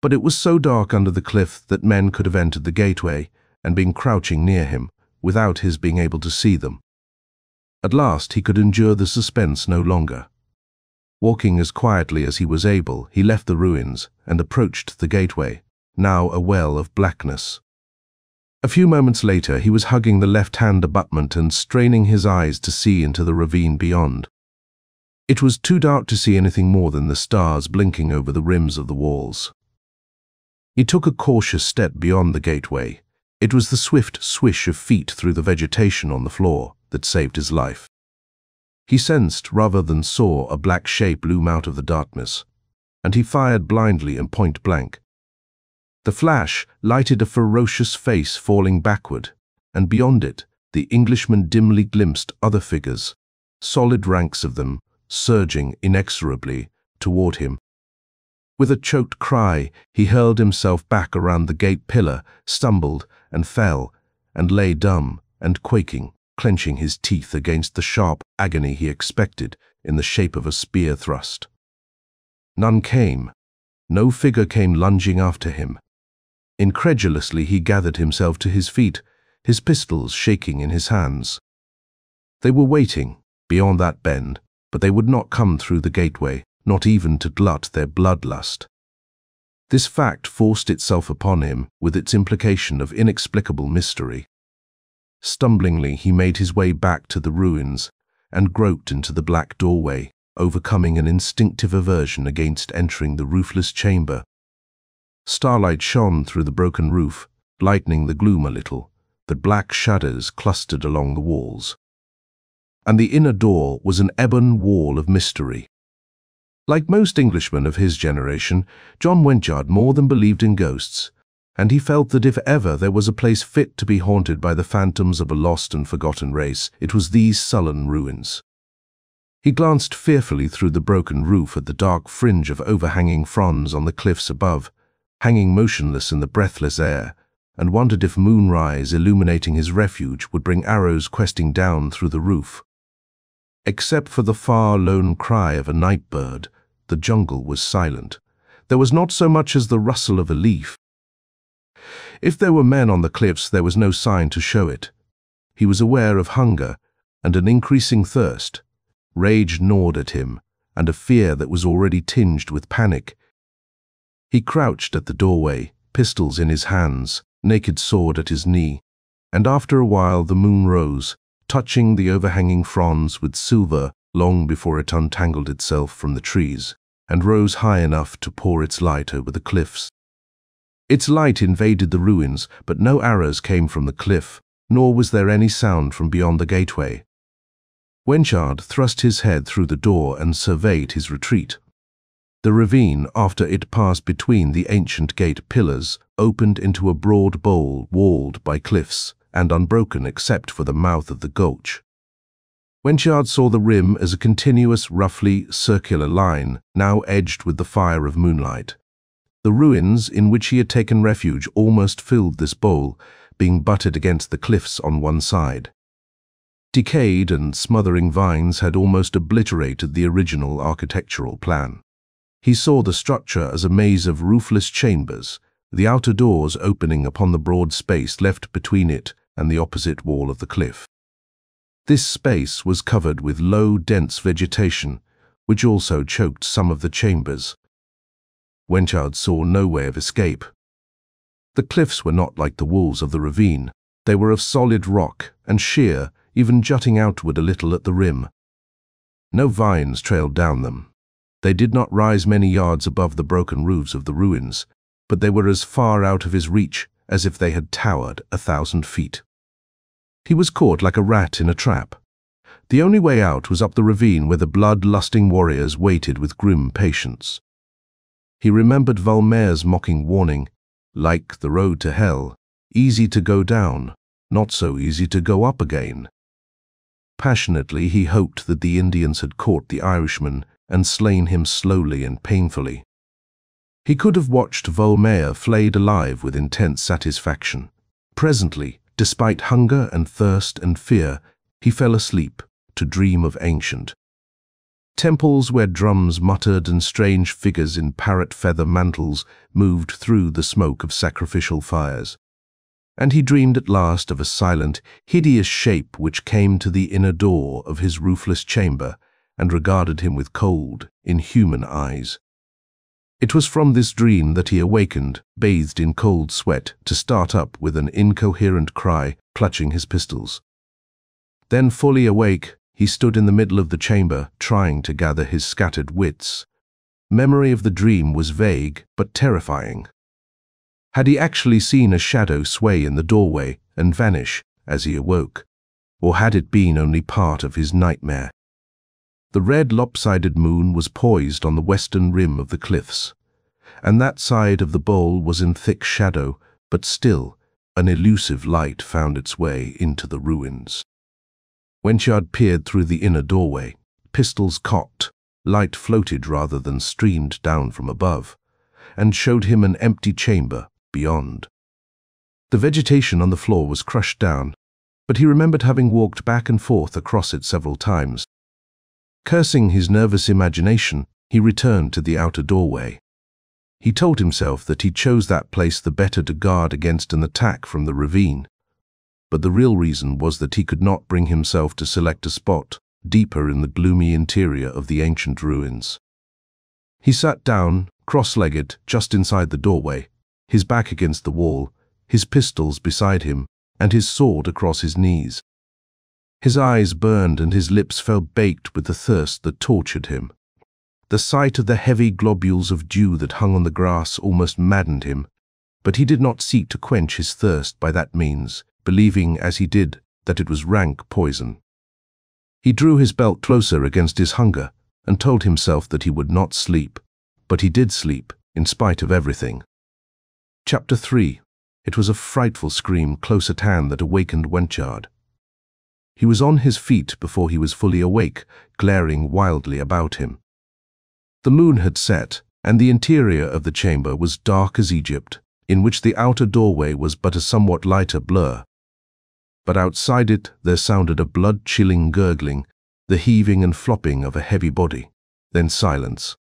but it was so dark under the cliff that men could have entered the gateway and been crouching near him, without his being able to see them. At last he could endure the suspense no longer. Walking as quietly as he was able, he left the ruins and approached the gateway, now a well of blackness. A few moments later he was hugging the left-hand abutment and straining his eyes to see into the ravine beyond. It was too dark to see anything more than the stars blinking over the rims of the walls. He took a cautious step beyond the gateway. It was the swift swish of feet through the vegetation on the floor that saved his life. He sensed rather than saw a black shape loom out of the darkness, and he fired blindly and point blank. The flash lighted a ferocious face falling backward, and beyond it the Englishman dimly glimpsed other figures, solid ranks of them, surging inexorably toward him. With a choked cry, he hurled himself back around the gate pillar, stumbled and fell, and lay dumb and quaking, clenching his teeth against the sharp agony he expected in the shape of a spear thrust. None came. No figure came lunging after him. Incredulously he gathered himself to his feet, his pistols shaking in his hands. They were waiting, beyond that bend, but they would not come through the gateway, not even to glut their bloodlust. This fact forced itself upon him with its implication of inexplicable mystery. Stumblingly, he made his way back to the ruins and groped into the black doorway, overcoming an instinctive aversion against entering the roofless chamber. Starlight shone through the broken roof, lightening the gloom a little, but black shadows clustered along the walls. And the inner door was an ebon wall of mystery. Like most Englishmen of his generation, John Wentyard more than believed in ghosts, and he felt that if ever there was a place fit to be haunted by the phantoms of a lost and forgotten race, it was these sullen ruins. He glanced fearfully through the broken roof at the dark fringe of overhanging fronds on the cliffs above, hanging motionless in the breathless air, and wondered if moonrise illuminating his refuge would bring arrows questing down through the roof. Except for the far lone cry of a night bird, the jungle was silent. There was not so much as the rustle of a leaf. If there were men on the cliffs, there was no sign to show it. He was aware of hunger and an increasing thirst. Rage gnawed at him, and a fear that was already tinged with panic. He crouched at the doorway, pistols in his hands, naked sword at his knee, and after a while the moon rose, touching the overhanging fronds with silver long before it untangled itself from the trees, and rose high enough to pour its light over the cliffs. Its light invaded the ruins, but no arrows came from the cliff, nor was there any sound from beyond the gateway. Wentyard thrust his head through the door and surveyed his retreat. The ravine, after it passed between the ancient gate pillars, opened into a broad bowl walled by cliffs and unbroken except for the mouth of the gulch. Wentyard saw the rim as a continuous, roughly circular line, now edged with the fire of moonlight. The ruins in which he had taken refuge almost filled this bowl, being butted against the cliffs on one side. Decayed and smothering vines had almost obliterated the original architectural plan. He saw the structure as a maze of roofless chambers, the outer doors opening upon the broad space left between it and the opposite wall of the cliff. This space was covered with low, dense vegetation, which also choked some of the chambers. Wentyard saw no way of escape. The cliffs were not like the walls of the ravine. They were of solid rock and sheer, even jutting outward a little at the rim. No vines trailed down them. They did not rise many yards above the broken roofs of the ruins, but they were as far out of his reach as if they had towered 1,000 feet. He was caught like a rat in a trap. The only way out was up the ravine where the blood-lusting warriors waited with grim patience. He remembered Vulmea's mocking warning, like the road to hell, easy to go down, not so easy to go up again. Passionately, he hoped that the Indians had caught the Irishman and slain him slowly and painfully. He could have watched Vulmea flayed alive with intense satisfaction. Presently, despite hunger and thirst and fear, he fell asleep to dream of ancient temples where drums muttered and strange figures in parrot feather mantles moved through the smoke of sacrificial fires. And he dreamed at last of a silent, hideous shape which came to the inner door of his roofless chamber and regarded him with cold, inhuman eyes. It was from this dream that he awakened, bathed in cold sweat, to start up with an incoherent cry, clutching his pistols. Then, fully awake, he stood in the middle of the chamber, trying to gather his scattered wits. Memory of the dream was vague, but terrifying. Had he actually seen a shadow sway in the doorway and vanish as he awoke? Or had it been only part of his nightmare? The red lopsided moon was poised on the western rim of the cliffs, and that side of the bowl was in thick shadow, but still an elusive light found its way into the ruins. Wentyard peered through the inner doorway, pistols cocked, light floated rather than streamed down from above, and showed him an empty chamber beyond. The vegetation on the floor was crushed down, but he remembered having walked back and forth across it several times. Cursing his nervous imagination, he returned to the outer doorway. He told himself that he chose that place the better to guard against an attack from the ravine. But the real reason was that he could not bring himself to select a spot deeper in the gloomy interior of the ancient ruins. He sat down, cross-legged, just inside the doorway, his back against the wall, his pistols beside him, and his sword across his knees. His eyes burned and his lips felt baked with the thirst that tortured him. The sight of the heavy globules of dew that hung on the grass almost maddened him, but he did not seek to quench his thirst by that means, believing, as he did, that it was rank poison. He drew his belt closer against his hunger and told himself that he would not sleep, but he did sleep, in spite of everything. Chapter 3. It was a frightful scream close at hand that awakened Wentyard. He was on his feet before he was fully awake, glaring wildly about him. The moon had set, and the interior of the chamber was dark as Egypt, in which the outer doorway was but a somewhat lighter blur. But outside it there sounded a blood-chilling gurgling, the heaving and flopping of a heavy body, then silence.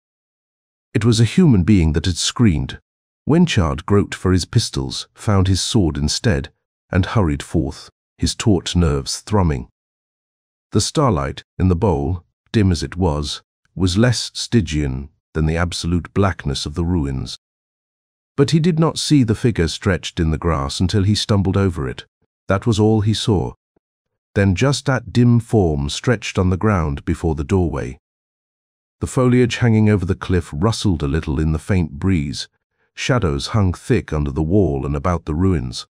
It was a human being that had screamed. Wentyard groped for his pistols, found his sword instead, and hurried forth, his taut nerves thrumming. The starlight in the bowl, dim as it was less Stygian than the absolute blackness of the ruins. But he did not see the figure stretched in the grass until he stumbled over it. That was all he saw. Then just that dim form stretched on the ground before the doorway. The foliage hanging over the cliff rustled a little in the faint breeze. Shadows hung thick under the wall and about the ruins.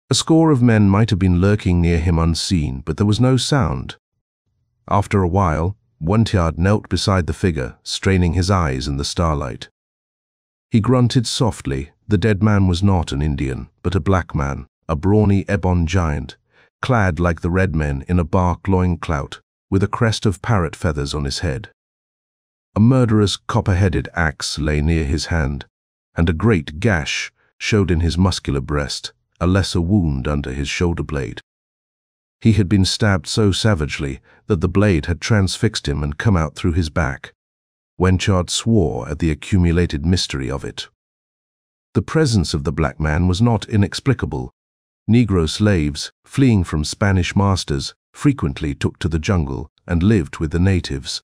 A score of men might have been lurking near him unseen, but there was no sound. After a while, Wentyard knelt beside the figure, straining his eyes in the starlight. He grunted softly. The dead man was not an Indian, but a black man, a brawny ebon giant, clad like the red men in a bark loinclout, with a crest of parrot feathers on his head. A murderous copper-headed axe lay near his hand, and a great gash showed in his muscular breast, a lesser wound under his shoulder blade. He had been stabbed so savagely that the blade had transfixed him and come out through his back. Wentyard swore at the accumulated mystery of it. The presence of the black man was not inexplicable. Negro slaves, fleeing from Spanish masters, frequently took to the jungle and lived with the natives.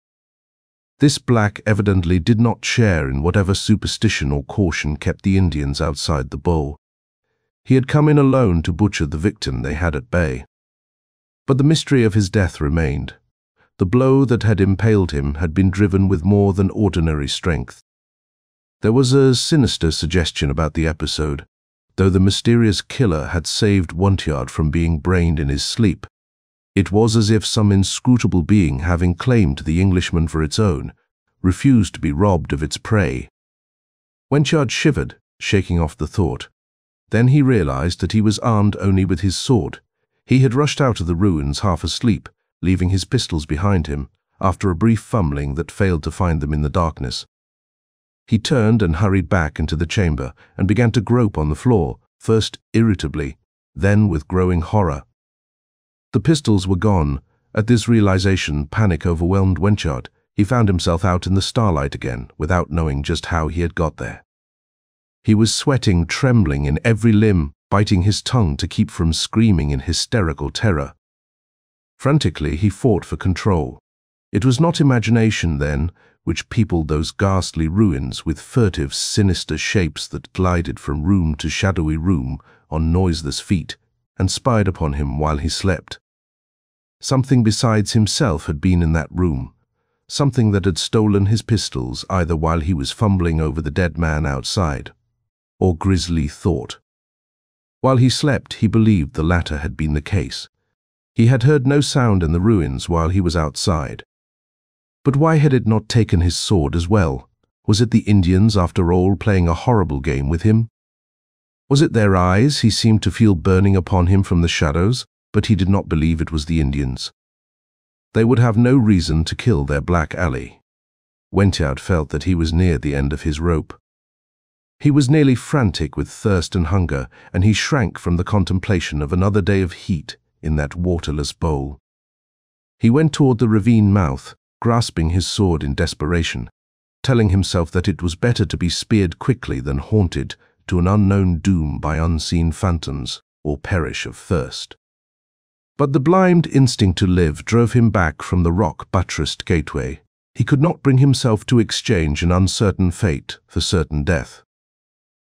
This black evidently did not share in whatever superstition or caution kept the Indians outside the bowl. He had come in alone to butcher the victim they had at bay. But the mystery of his death remained. The blow that had impaled him had been driven with more than ordinary strength. There was a sinister suggestion about the episode. Though the mysterious killer had saved Wentyard from being brained in his sleep, it was as if some inscrutable being, having claimed the Englishman for its own, refused to be robbed of its prey. Wentyard shivered, shaking off the thought. Then he realized that he was armed only with his sword. He had rushed out of the ruins half asleep, leaving his pistols behind him, after a brief fumbling that failed to find them in the darkness. He turned and hurried back into the chamber and began to grope on the floor, first irritably, then with growing horror. The pistols were gone. At this realization, panic overwhelmed Wentyard. He found himself out in the starlight again, without knowing just how he had got there. He was sweating, trembling in every limb, biting his tongue to keep from screaming in hysterical terror. Frantically, he fought for control. It was not imagination, then, which peopled those ghastly ruins with furtive, sinister shapes that glided from room to shadowy room on noiseless feet and spied upon him while he slept. Something besides himself had been in that room, something that had stolen his pistols either while he was fumbling over the dead man outside, or grisly thought. While he slept, he believed the latter had been the case. He had heard no sound in the ruins while he was outside. But why had it not taken his sword as well? Was it the Indians, after all, playing a horrible game with him? Was it their eyes he seemed to feel burning upon him from the shadows? But he did not believe it was the Indians. They would have no reason to kill their black ally. Wentyard felt that he was near the end of his rope. He was nearly frantic with thirst and hunger, and he shrank from the contemplation of another day of heat in that waterless bowl. He went toward the ravine mouth, grasping his sword in desperation, telling himself that it was better to be speared quickly than haunted to an unknown doom by unseen phantoms, or perish of thirst. But the blind instinct to live drove him back from the rock-buttressed gateway. He could not bring himself to exchange an uncertain fate for certain death.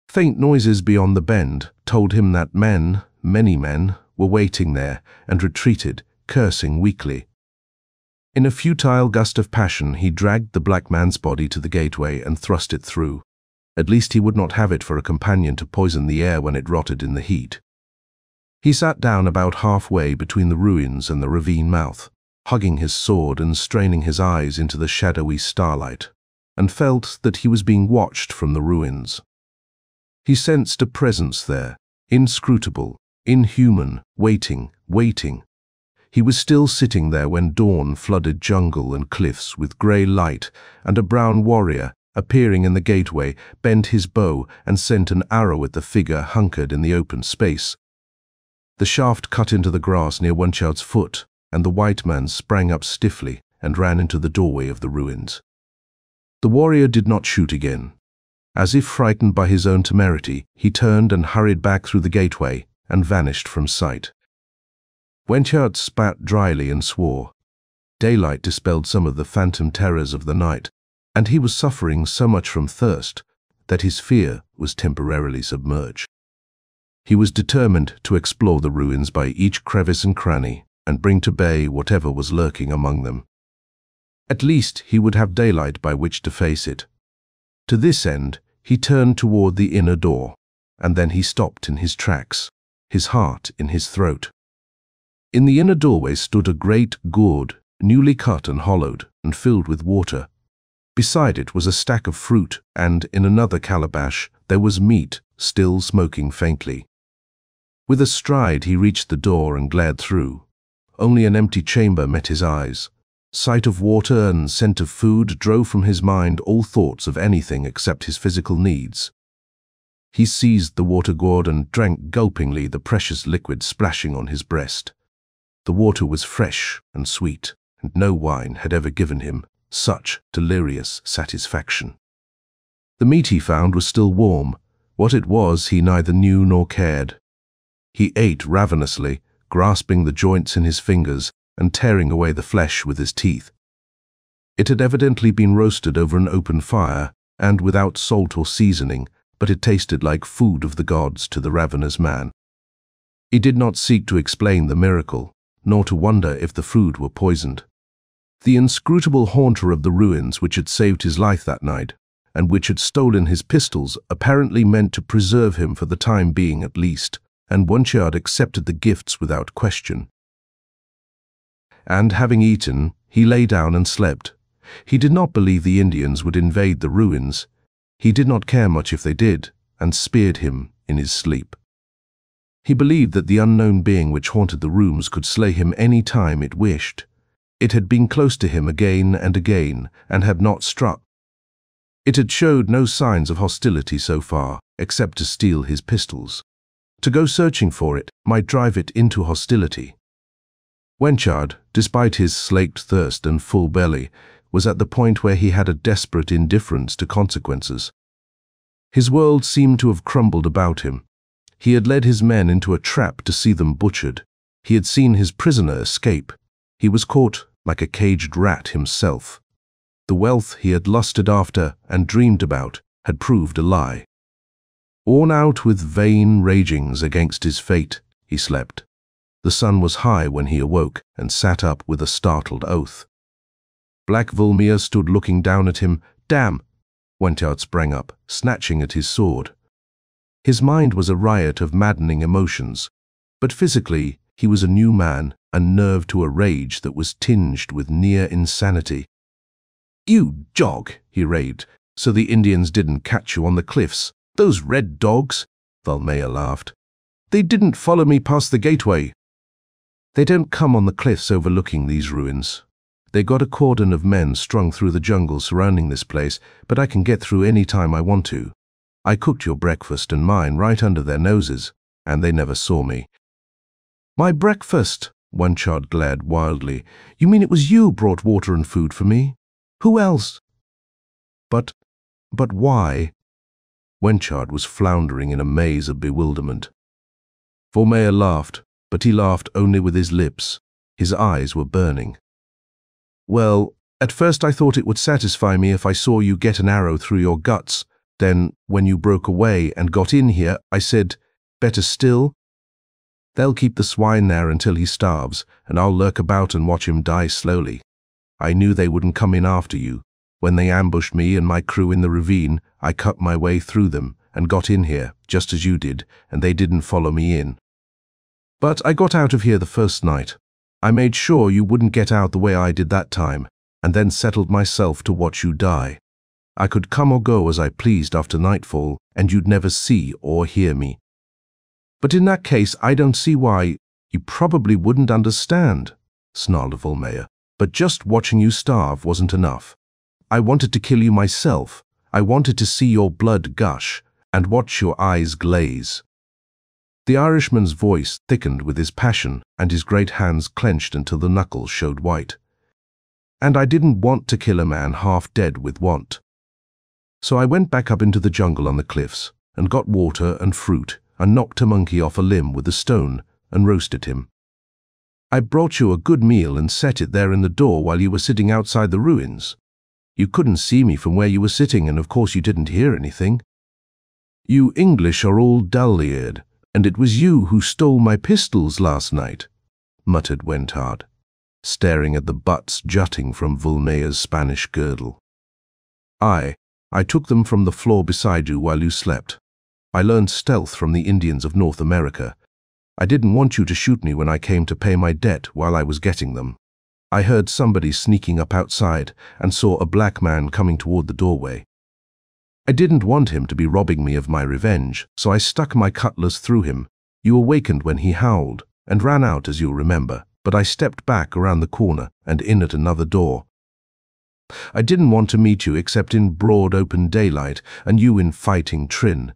Faint noises beyond the bend told him that men, many men, were waiting there and retreated, cursing weakly. In a futile gust of passion, he dragged the black man's body to the gateway and thrust it through. At least he would not have it for a companion to poison the air when it rotted in the heat. He sat down about halfway between the ruins and the ravine mouth, hugging his sword and straining his eyes into the shadowy starlight, and felt that he was being watched from the ruins. He sensed a presence there, inscrutable, inhuman, waiting. He was still sitting there when dawn flooded jungle and cliffs with grey light, and a brown warrior, appearing in the gateway, bent his bow and sent an arrow at the figure hunkered in the open space. The shaft cut into the grass near Wentyard's foot, and the white man sprang up stiffly and ran into the doorway of the ruins. The warrior did not shoot again. As if frightened by his own temerity, he turned and hurried back through the gateway and vanished from sight. Wentyard spat dryly and swore. Daylight dispelled some of the phantom terrors of the night, and he was suffering so much from thirst that his fear was temporarily submerged. He was determined to explore the ruins by each crevice and cranny and bring to bay whatever was lurking among them. At least he would have daylight by which to face it. To this end, he turned toward the inner door, and then he stopped in his tracks, his heart in his throat. In the inner doorway stood a great gourd, newly cut and hollowed, and filled with water. Beside it was a stack of fruit, and in another calabash there was meat, still smoking faintly. With a stride he reached the door and glared through. Only an empty chamber met his eyes. Sight of water and scent of food drove from his mind all thoughts of anything except his physical needs. He seized the water gourd and drank gulpingly the precious liquid splashing on his breast. The water was fresh and sweet, and no wine had ever given him such delirious satisfaction. The meat he found was still warm. What it was he neither knew nor cared. He ate ravenously, grasping the joints in his fingers and tearing away the flesh with his teeth. It had evidently been roasted over an open fire and without salt or seasoning, but it tasted like food of the gods to the ravenous man. He did not seek to explain the miracle, nor to wonder if the food were poisoned. The inscrutable haunter of the ruins which had saved his life that night, and which had stolen his pistols, apparently meant to preserve him for the time being at least, and Wentyard accepted the gifts without question. And having eaten, he lay down and slept. He did not believe the Indians would invade the ruins. He did not care much if they did, and speared him in his sleep. He believed that the unknown being which haunted the rooms could slay him any time it wished. It had been close to him again and again, and had not struck. It had showed no signs of hostility so far, except to steal his pistols. To go searching for it might drive it into hostility. Wentyard, despite his slaked thirst and full belly, was at the point where he had a desperate indifference to consequences. His world seemed to have crumbled about him. He had led his men into a trap to see them butchered. He had seen his prisoner escape. He was caught like a caged rat himself. The wealth he had lusted after and dreamed about had proved a lie. Worn out with vain ragings against his fate, he slept. The sun was high when he awoke and sat up with a startled oath. Black Vulmea stood looking down at him. "Damn!" Wentyard sprang up, snatching at his sword. His mind was a riot of maddening emotions, but physically he was a new man, unnerved to a rage that was tinged with near insanity. "You jog," he raved, "so the Indians didn't catch you on the cliffs. Those red dogs!" Vulmea laughed. "They didn't follow me past the gateway." "They don't come on the cliffs overlooking these ruins. They got a cordon of men strung through the jungle surrounding this place, but I can get through any time I want to. I cooked your breakfast and mine right under their noses, and they never saw me." "My breakfast?" Wentyard glared wildly. "You mean it was you brought water and food for me? Who else?" But why?" Wentyard was floundering in a maze of bewilderment. Vulmea laughed, but he laughed only with his lips. His eyes were burning. "Well, at first I thought it would satisfy me if I saw you get an arrow through your guts. Then, when you broke away and got in here, I said, better still, they'll keep the swine there until he starves, and I'll lurk about and watch him die slowly. I knew they wouldn't come in after you. When they ambushed me and my crew in the ravine, I cut my way through them and got in here, just as you did, and they didn't follow me in. But I got out of here the first night. I made sure you wouldn't get out the way I did that time, and then settled myself to watch you die. I could come or go as I pleased after nightfall, and you'd never see or hear me. But in that case, I don't see why you probably wouldn't understand," snarled Vulmea. "But just watching you starve wasn't enough. I wanted to kill you myself. I wanted to see your blood gush and watch your eyes glaze." The Irishman's voice thickened with his passion, and his great hands clenched until the knuckles showed white. "And I didn't want to kill a man half dead with want. So I went back up into the jungle on the cliffs and got water and fruit and knocked a monkey off a limb with a stone and roasted him. I brought you a good meal and set it there in the door while you were sitting outside the ruins. You couldn't see me from where you were sitting, and of course you didn't hear anything. You English are all dull-eared, and it was you who stole my pistols last night," muttered Wentyard, staring at the butts jutting from Vulmea's Spanish girdle. I took them from the floor beside you while you slept. I learned stealth from the Indians of North America. I didn't want you to shoot me when I came to pay my debt while I was getting them. I heard somebody sneaking up outside and saw a black man coming toward the doorway. I didn't want him to be robbing me of my revenge, so I stuck my cutlass through him. You awakened when he howled and ran out, as you'll remember, but I stepped back around the corner and in at another door. I didn't want to meet you except in broad open daylight and you in fighting trim.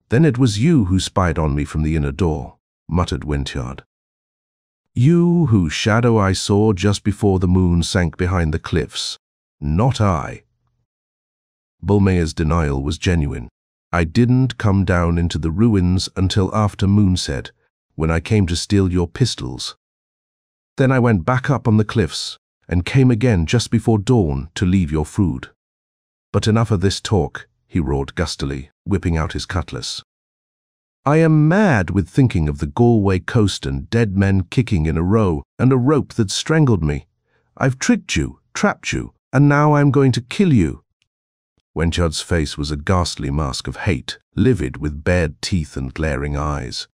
Then it was you who spied on me from the inner door," muttered Wentyard. "You whose shadow I saw just before the moon sank behind the cliffs. Not I." Vulmea's denial was genuine. "I didn't come down into the ruins until after moonset, when I came to steal your pistols. Then I went back up on the cliffs and came again just before dawn to leave your food. But enough of this talk," he roared gustily, whipping out his cutlass. "I am mad with thinking of the Galway coast and dead men kicking in a row and a rope that strangled me. I've tricked you, trapped you, and now I'm going to kill you." Wentyard's face was a ghastly mask of hate, livid with bared teeth and glaring eyes.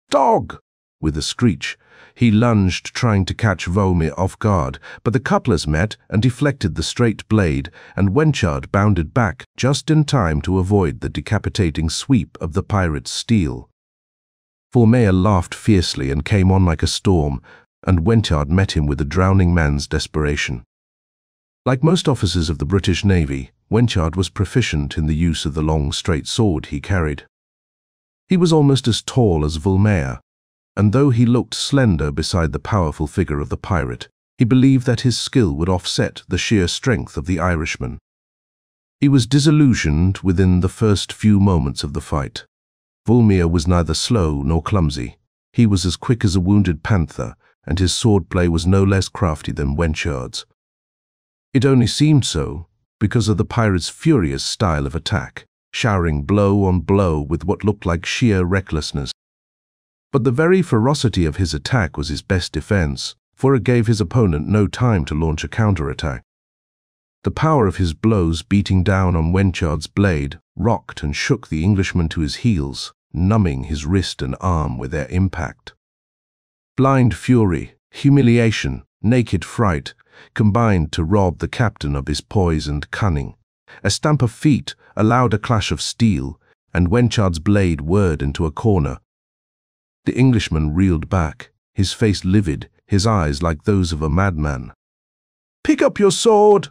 "Dog!" With a screech, he lunged, trying to catch Vulmea off guard, but the cutlass met and deflected the straight blade, and Wentyard bounded back just in time to avoid the decapitating sweep of the pirate's steel. Vulmea laughed fiercely and came on like a storm, and Wentyard met him with a drowning man's desperation. Like most officers of the British Navy, Wentyard was proficient in the use of the long, straight sword he carried. He was almost as tall as Vulmea, and though he looked slender beside the powerful figure of the pirate, he believed that his skill would offset the sheer strength of the Irishman. He was disillusioned within the first few moments of the fight. Vulmea was neither slow nor clumsy. He was as quick as a wounded panther, and his swordplay was no less crafty than Wentyard's. It only seemed so because of the pirate's furious style of attack, showering blow on blow with what looked like sheer recklessness. But the very ferocity of his attack was his best defense, for it gave his opponent no time to launch a counterattack. The power of his blows beating down on Wentyard's blade rocked and shook the Englishman to his heels, numbing his wrist and arm with their impact. Blind fury, humiliation, naked fright combined to rob the captain of his poise and cunning. A stamp of feet, a louder clash of steel, and Wentyard's blade whirred into a corner. The Englishman reeled back, his face livid, his eyes like those of a madman. "Pick up your sword!"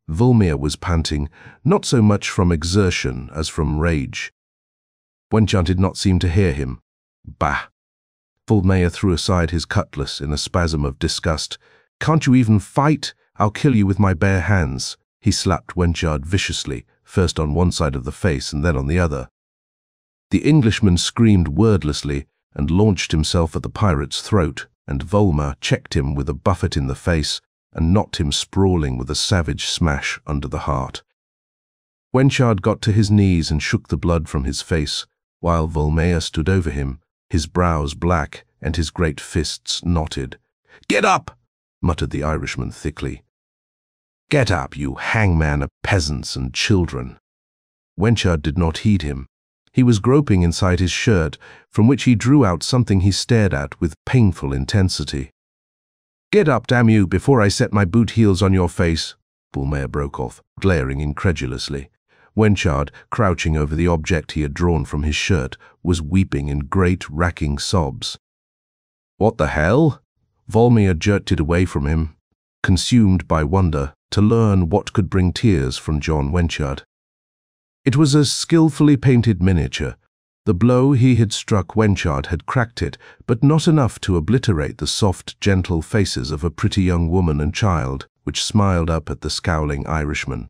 Vulmea was panting, not so much from exertion as from rage. Wentyard did not seem to hear him. "Bah!" Vulmea threw aside his cutlass in a spasm of disgust. "Can't you even fight? I'll kill you with my bare hands." He slapped Wentyard viciously, first on one side of the face and then on the other. The Englishman screamed wordlessly and launched himself at the pirate's throat, and Vulmea checked him with a buffet in the face and knocked him sprawling with a savage smash under the heart. Wentyard got to his knees and shook the blood from his face, while Vulmea stood over him, his brows black and his great fists knotted. "Get up!" muttered the Irishman thickly. "Get up, you hangman of peasants and children." Wentyard did not heed him. He was groping inside his shirt, from which he drew out something he stared at with painful intensity. "Get up, damn you, before I set my boot heels on your face," Vulmea broke off, glaring incredulously. Wentyard, crouching over the object he had drawn from his shirt, was weeping in great, racking sobs. "What the hell?" Vulmea jerked it away from him, consumed by wonder to learn what could bring tears from John Wentyard. It was a skillfully painted miniature. The blow he had struck Wentyard had cracked it, but not enough to obliterate the soft, gentle faces of a pretty young woman and child, which smiled up at the scowling Irishman.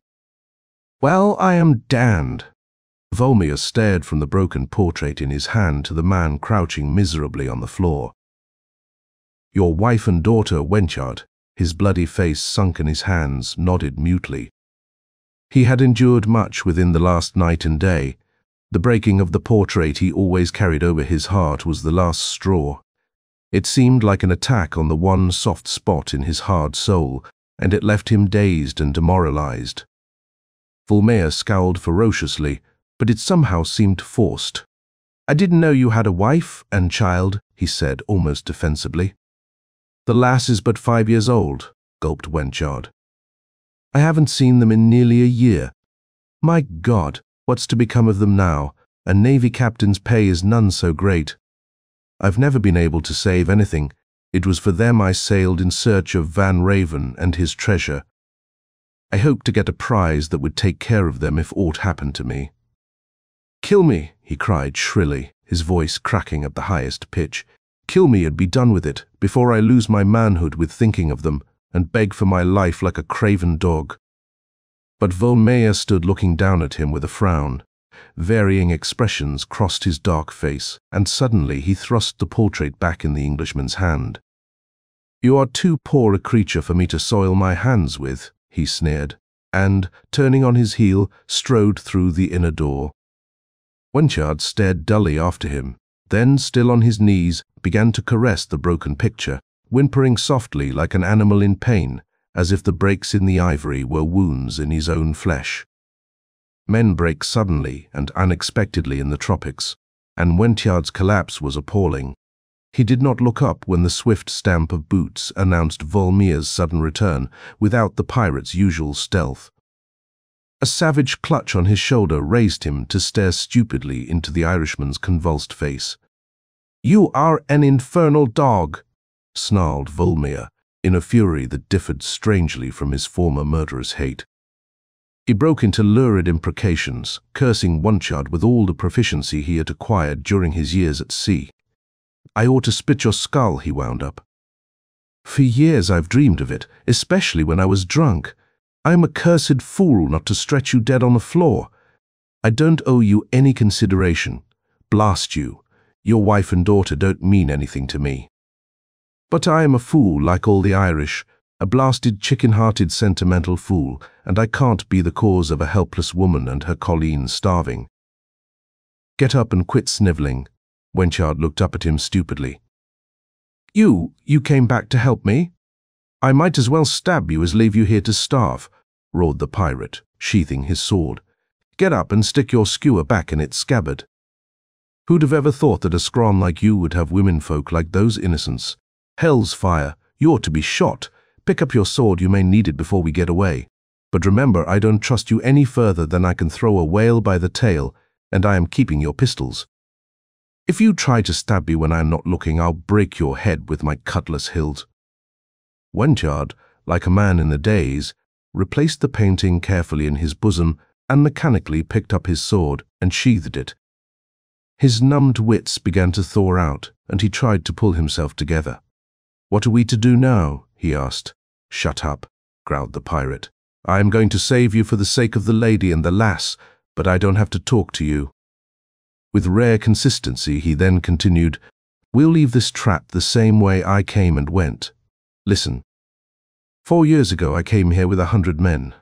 "Well, I am damned." Vulmea stared from the broken portrait in his hand to the man crouching miserably on the floor. "Your wife and daughter, Wentyard," his bloody face sunk in his hands, nodded mutely. He had endured much within the last night and day. The breaking of the portrait he always carried over his heart was the last straw. It seemed like an attack on the one soft spot in his hard soul, and it left him dazed and demoralized. Vulmea scowled ferociously, but it somehow seemed forced. "I didn't know you had a wife and child," he said, almost defensively. "The lass is but 5 years old," gulped Wentyard. "I haven't seen them in nearly a year. My God, what's to become of them now? A Navy captain's pay is none so great. I've never been able to save anything. It was for them I sailed in search of Van Raven and his treasure. I hoped to get a prize that would take care of them if aught happened to me." "Kill me," he cried shrilly, his voice cracking at the highest pitch. "Kill me and be done with it, before I lose my manhood with thinking of them, and beg for my life like a craven dog." But Vulmea stood looking down at him with a frown. Varying expressions crossed his dark face, and suddenly he thrust the portrait back in the Englishman's hand. "You are too poor a creature for me to soil my hands with," he sneered, and, turning on his heel, strode through the inner door. Wentyard stared dully after him, then, still on his knees, began to caress the broken picture, whimpering softly like an animal in pain, as if the breaks in the ivory were wounds in his own flesh. Men break suddenly and unexpectedly in the tropics, and Wentyard's collapse was appalling. He did not look up when the swift stamp of boots announced Vulmea's sudden return, without the pirate's usual stealth. A savage clutch on his shoulder raised him to stare stupidly into the Irishman's convulsed face. "You are an infernal dog," snarled Vulmea, in a fury that differed strangely from his former murderous hate. He broke into lurid imprecations, cursing Wentyard with all the proficiency he had acquired during his years at sea. "I ought to split your skull," he wound up. "For years I've dreamed of it, especially when I was drunk. I'm a cursed fool not to stretch you dead on the floor. I don't owe you any consideration. Blast you. Your wife and daughter don't mean anything to me. But I am a fool like all the Irish, a blasted chicken-hearted sentimental fool, and I can't be the cause of a helpless woman and her colleen starving." "Get up and quit snivelling." Wentyard looked up at him stupidly. You came back to help me? I might as well stab you as leave you here to starve," roared the pirate, sheathing his sword. "Get up and stick your skewer back in its scabbard. Who'd have ever thought that a scrawn like you would have womenfolk like those innocents? Hell's fire, you're to be shot. Pick up your sword, you may need it before we get away. But remember, I don't trust you any further than I can throw a whale by the tail, and I am keeping your pistols. If you try to stab me when I am not looking, I'll break your head with my cutlass hilt." Wentyard, like a man in a daze, replaced the painting carefully in his bosom and mechanically picked up his sword and sheathed it. His numbed wits began to thaw out, and he tried to pull himself together. "What are we to do now?" he asked. "Shut up," growled the pirate. "I am going to save you for the sake of the lady and the lass, but I don't have to talk to you." With rare consistency, he then continued, We'll leave this trap the same way I came and went. Listen. 4 years ago I came here with 100 men.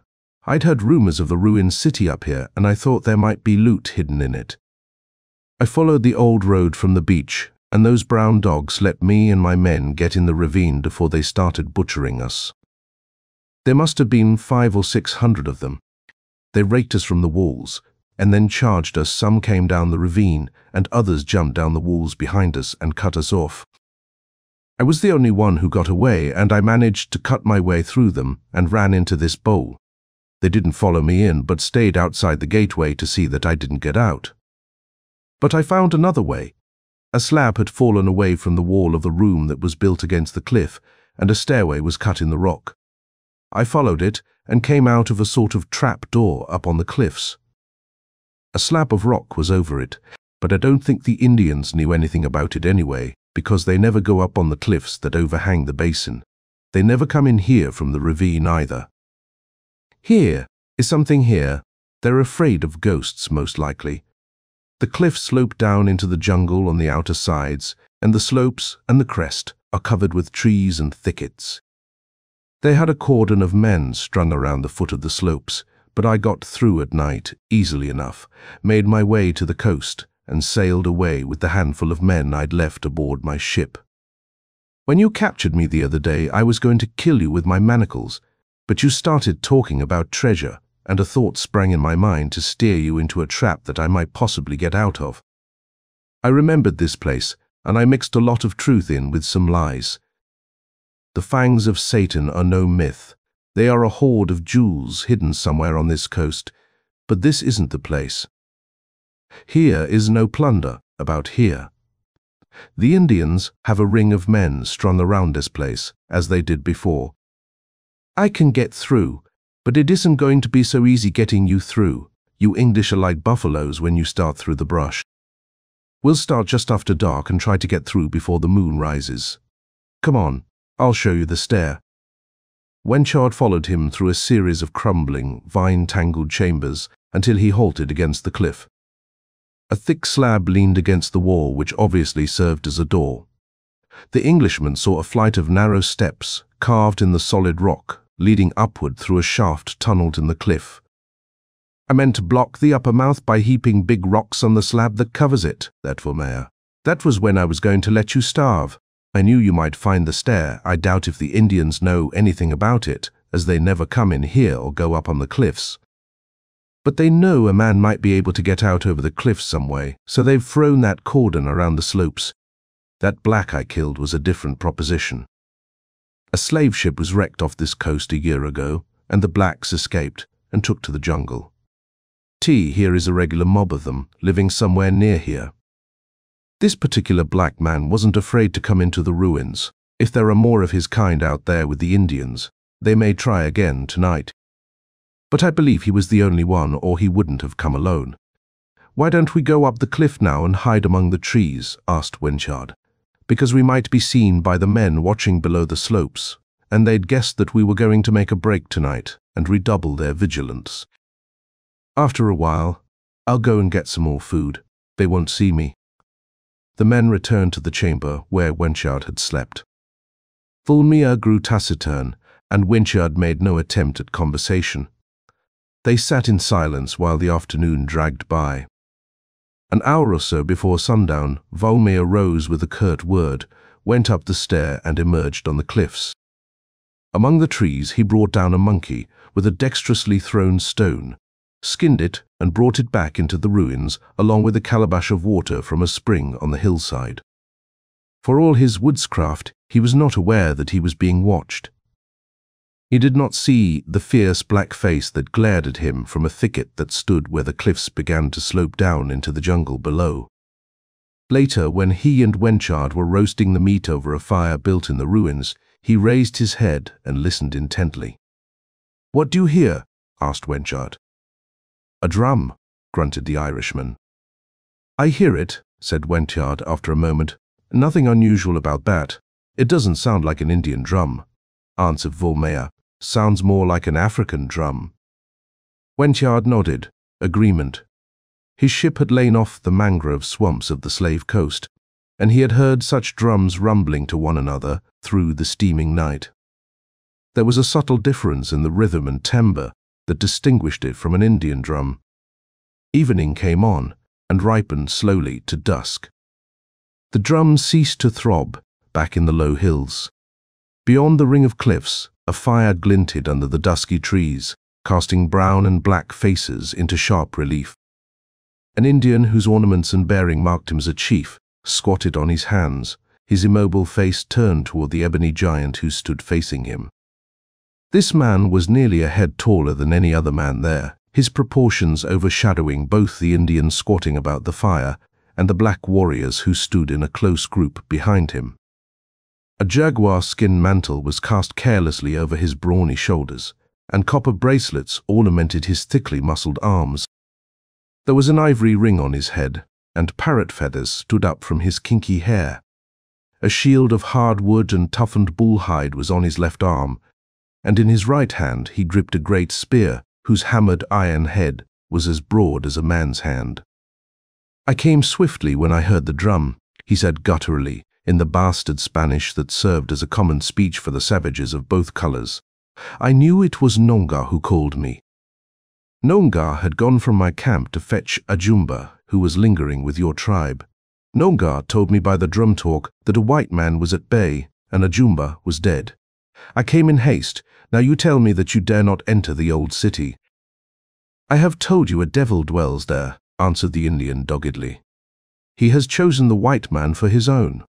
I'd heard rumors of the ruined city up here, and I thought there might be loot hidden in it. I followed the old road from the beach, and those brown dogs let me and my men get in the ravine before they started butchering us. There must have been 500 or 600 of them. They raked us from the walls, and then charged us. Some came down the ravine, and others jumped down the walls behind us and cut us off. I was the only one who got away, and I managed to cut my way through them and ran into this bowl. They didn't follow me in, but stayed outside the gateway to see that I didn't get out. But I found another way. A slab had fallen away from the wall of the room that was built against the cliff, and a stairway was cut in the rock. I followed it and came out of a sort of trap door up on the cliffs. A slab of rock was over it, but I don't think the Indians knew anything about it anyway, because they never go up on the cliffs that overhang the basin. They never come in here from the ravine either. Here is something here. They're afraid of ghosts, most likely. The cliffs slope down into the jungle on the outer sides, and the slopes and the crest are covered with trees and thickets. They had a cordon of men strung around the foot of the slopes, but I got through at night easily enough, made my way to the coast, and sailed away with the handful of men I'd left aboard my ship. When you captured me the other day, I was going to kill you with my manacles, but you started talking about treasure, and a thought sprang in my mind to steer you into a trap that I might possibly get out of. I remembered this place, and I mixed a lot of truth in with some lies. The fangs of Satan are no myth. They are a hoard of jewels hidden somewhere on this coast, but this isn't the place. Here is no plunder about here. The Indians have a ring of men strung around this place, as they did before. I can get through, but it isn't going to be so easy getting you through. You English are like buffaloes when you start through the brush. We'll start just after dark and try to get through before the moon rises. Come on, I'll show you the stair. Wentyard followed him through a series of crumbling, vine-tangled chambers until he halted against the cliff. A thick slab leaned against the wall, which obviously served as a door. The Englishman saw a flight of narrow steps carved in the solid rock, leading upward through a shaft tunneled in the cliff. I meant to block the upper mouth by heaping big rocks on the slab that covers it, that Vulmea. That was when I was going to let you starve. I knew you might find the stair. I doubt if the Indians know anything about it, as they never come in here or go up on the cliffs. But they know a man might be able to get out over the cliffs some way, so they've thrown that cordon around the slopes. That black I killed was a different proposition. A slave ship was wrecked off this coast a year ago, and the blacks escaped and took to the jungle. Here is a regular mob of them, living somewhere near here. This particular black man wasn't afraid to come into the ruins. If there are more of his kind out there with the Indians, they may try again tonight. But I believe he was the only one, or he wouldn't have come alone. Why don't we go up the cliff now and hide among the trees? Asked Wentyard. Because we might be seen by the men watching below the slopes, and they'd guess that we were going to make a break tonight and redouble their vigilance. After a while, I'll go and get some more food. They won't see me. The men returned to the chamber where Wentyard had slept. Vulmea grew taciturn, and Wentyard made no attempt at conversation. They sat in silence while the afternoon dragged by. An hour or so before sundown, Vulmea rose with a curt word, went up the stair and emerged on the cliffs. Among the trees he brought down a monkey with a dexterously thrown stone, skinned it and brought it back into the ruins along with a calabash of water from a spring on the hillside. For all his woodscraft, he was not aware that he was being watched. He did not see the fierce black face that glared at him from a thicket that stood where the cliffs began to slope down into the jungle below. Later, when he and Wentyard were roasting the meat over a fire built in the ruins, he raised his head and listened intently. "What do you hear?" asked Wentyard. "A drum," grunted the Irishman. "I hear it," said Wentyard after a moment. "Nothing unusual about that. It doesn't sound like an Indian drum," answered Vulmea. "Sounds more like an African drum." Wentyard nodded. Agreement. His ship had lain off the mangrove swamps of the Slave Coast. and he had heard such drums rumbling to one another through the steaming night. There was a subtle difference in the rhythm and timbre that distinguished it from an Indian drum. Evening came on and ripened slowly to dusk. The drum ceased to throb back in the low hills. Beyond the ring of cliffs, a fire glinted under the dusky trees, casting brown and black faces into sharp relief. An Indian whose ornaments and bearing marked him as a chief squatted on his hands, his immobile face turned toward the ebony giant who stood facing him. This man was nearly a head taller than any other man there, his proportions overshadowing both the Indian squatting about the fire and the black warriors who stood in a close group behind him. A jaguar skin mantle was cast carelessly over his brawny shoulders, and copper bracelets ornamented his thickly muscled arms. There was an ivory ring on his head, and parrot feathers stood up from his kinky hair. A shield of hard wood and toughened bull hide was on his left arm, and in his right hand he gripped a great spear whose hammered iron head was as broad as a man's hand. "I came swiftly when I heard the drum," he said gutturally, in the bastard Spanish that served as a common speech for the savages of both colors. "I knew it was Nonga who called me." Nonga had gone from my camp to fetch Ajumba, who was lingering with your tribe. Nonga told me by the drum talk that a white man was at bay and Ajumba was dead. I came in haste. Now you tell me that you dare not enter the old city. "I have told you a devil dwells there," answered the Indian doggedly. "He has chosen the white man for his own.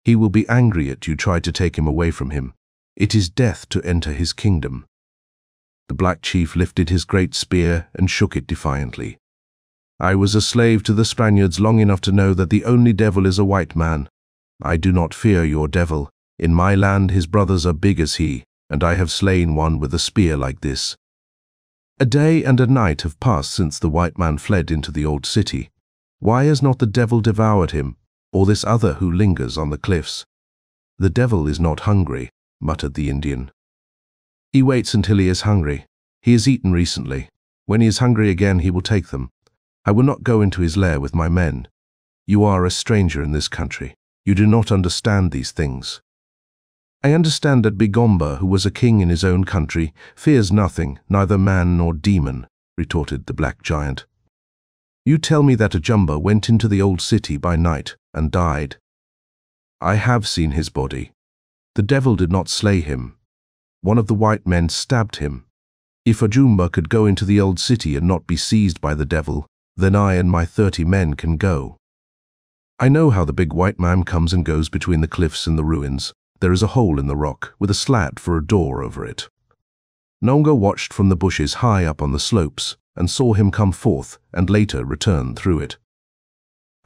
He will be angry at you try to take him away from him. It is death to enter his kingdom." The black chief lifted his great spear and shook it defiantly. "I was a slave to the Spaniards long enough to know that the only devil is a white man. I do not fear your devil. In my land his brothers are big as he, and I have slain one with a spear like this. A day and a night have passed since the white man fled into the old city. Why has not the devil devoured him, or this other who lingers on the cliffs?" "The devil is not hungry," muttered the Indian. "He waits until he is hungry. He has eaten recently. When he is hungry again, he will take them. I will not go into his lair with my men. You are a stranger in this country. You do not understand these things." "I understand that Bigomba, who was a king in his own country, fears nothing, neither man nor demon," retorted the black giant. "You tell me that Ajumba went into the old city by night and died. I have seen his body. The devil did not slay him. One of the white men stabbed him. If Ajumba could go into the old city and not be seized by the devil, then I and my 30 men can go. I know how the big white man comes and goes between the cliffs and the ruins. There is a hole in the rock with a slat for a door over it." Nonga watched from the bushes high up on the slopes and saw him come forth and later return through it.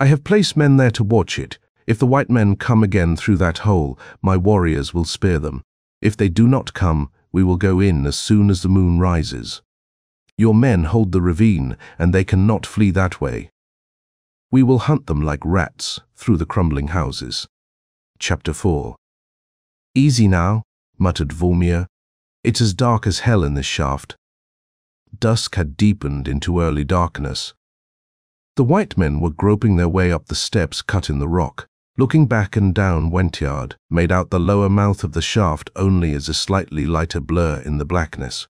"I have placed men there to watch it. If the white men come again through that hole, my warriors will spare them. If they do not come, we will go in as soon as the moon rises. Your men hold the ravine, and they cannot flee that way. We will hunt them like rats through the crumbling houses." Chapter 4. "Easy now," muttered Vulmea. "It's as dark as hell in this shaft." Dusk had deepened into early darkness. The white men were groping their way up the steps cut in the rock. Looking back and down, Wentyard made out the lower mouth of the shaft only as a slightly lighter blur in the blackness.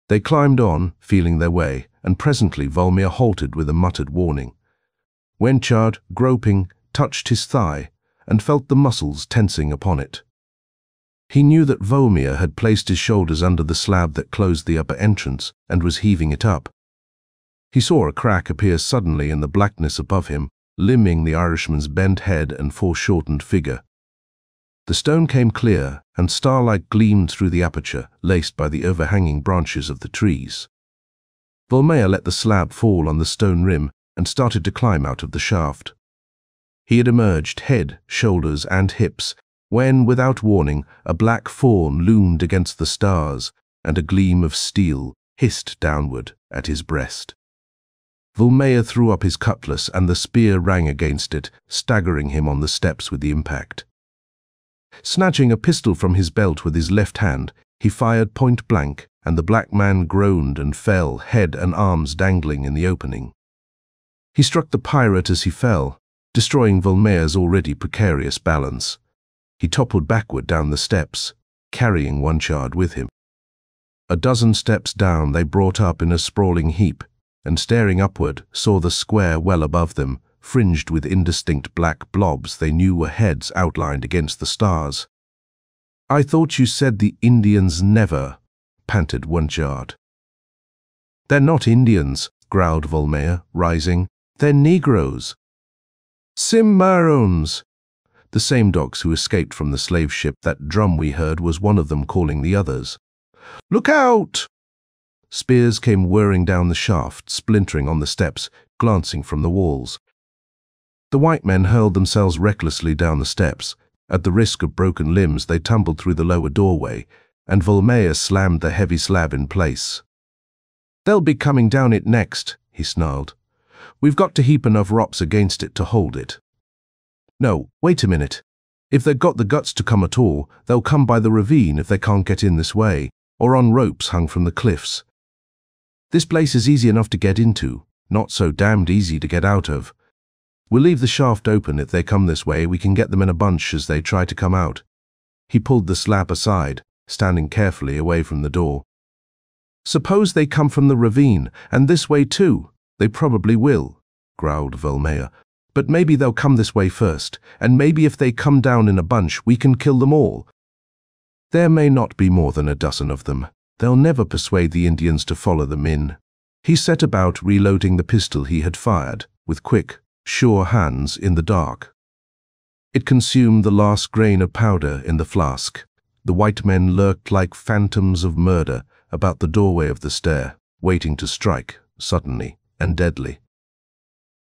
They climbed on, feeling their way, and presently Vulmea halted with a muttered warning. Wentyard, groping, touched his thigh and felt the muscles tensing upon it. He knew that Vulmea had placed his shoulders under the slab that closed the upper entrance and was heaving it up. He saw a crack appear suddenly in the blackness above him, limning the Irishman's bent head and foreshortened figure. The stone came clear, and starlight gleamed through the aperture, laced by the overhanging branches of the trees. Vulmea let the slab fall on the stone rim and started to climb out of the shaft. He had emerged, head, shoulders, and hips, when, without warning, a black form loomed against the stars, and a gleam of steel hissed downward at his breast. Vulmea threw up his cutlass, and the spear rang against it, staggering him on the steps with the impact. Snatching a pistol from his belt with his left hand, he fired point blank, and the black man groaned and fell, head and arms dangling in the opening. He struck the pirate as he fell, destroying Vulmea's already precarious balance. He toppled backward down the steps, carrying Wentyard with him. A dozen steps down they brought up in a sprawling heap, and staring upward saw the square well above them, fringed with indistinct black blobs they knew were heads outlined against the stars. "I thought you said the Indians never," panted Wentyard. "They're not Indians," growled Vulmea, rising. "They're Negroes. Cimarrones." The same dogs who escaped from the slave ship. That drum we heard was one of them calling the others. "Look out!" Spears came whirring down the shaft, splintering on the steps, glancing from the walls. The white men hurled themselves recklessly down the steps. At the risk of broken limbs, they tumbled through the lower doorway, and Vulmea slammed the heavy slab in place. "They'll be coming down it next," he snarled. "We've got to heap enough rocks against it to hold it." "No, wait a minute. If they've got the guts to come at all, they'll come by the ravine if they can't get in this way, or on ropes hung from the cliffs. This place is easy enough to get into, not so damned easy to get out of. We'll leave the shaft open. If they come this way, we can get them in a bunch as they try to come out." He pulled the slab aside, standing carefully away from the door. "Suppose they come from the ravine, and this way too." "They probably will," growled Vulmea. "But maybe they'll come this way first, and maybe if they come down in a bunch, we can kill them all. There may not be more than a dozen of them. They'll never persuade the Indians to follow them in." He set about reloading the pistol he had fired, with quick, sure hands in the dark. It consumed the last grain of powder in the flask. The white men lurked like phantoms of murder about the doorway of the stair, waiting to strike, suddenly and deadly.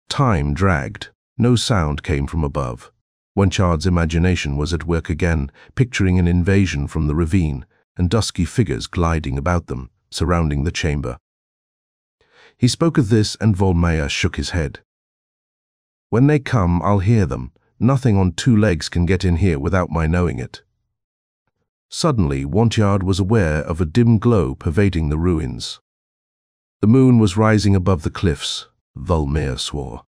Time dragged. No sound came from above. Wentyard's imagination was at work again, picturing an invasion from the ravine, and dusky figures gliding about them, surrounding the chamber. He spoke of this, and Vulmea shook his head. "When they come, I'll hear them. Nothing on two legs can get in here without my knowing it." Suddenly, Wentyard was aware of a dim glow pervading the ruins. The moon was rising above the cliffs, Vulmea swore.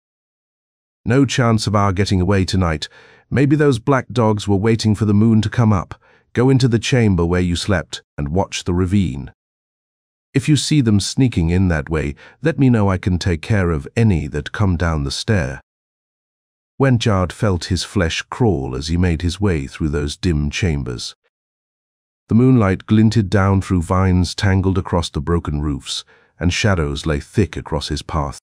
"No chance of our getting away tonight. Maybe those black dogs were waiting for the moon to come up. Go into the chamber where you slept and watch the ravine. If you see them sneaking in that way, let me know. I can take care of any that come down the stair." Wentyard felt his flesh crawl as he made his way through those dim chambers. The moonlight glinted down through vines tangled across the broken roofs, and shadows lay thick across his path.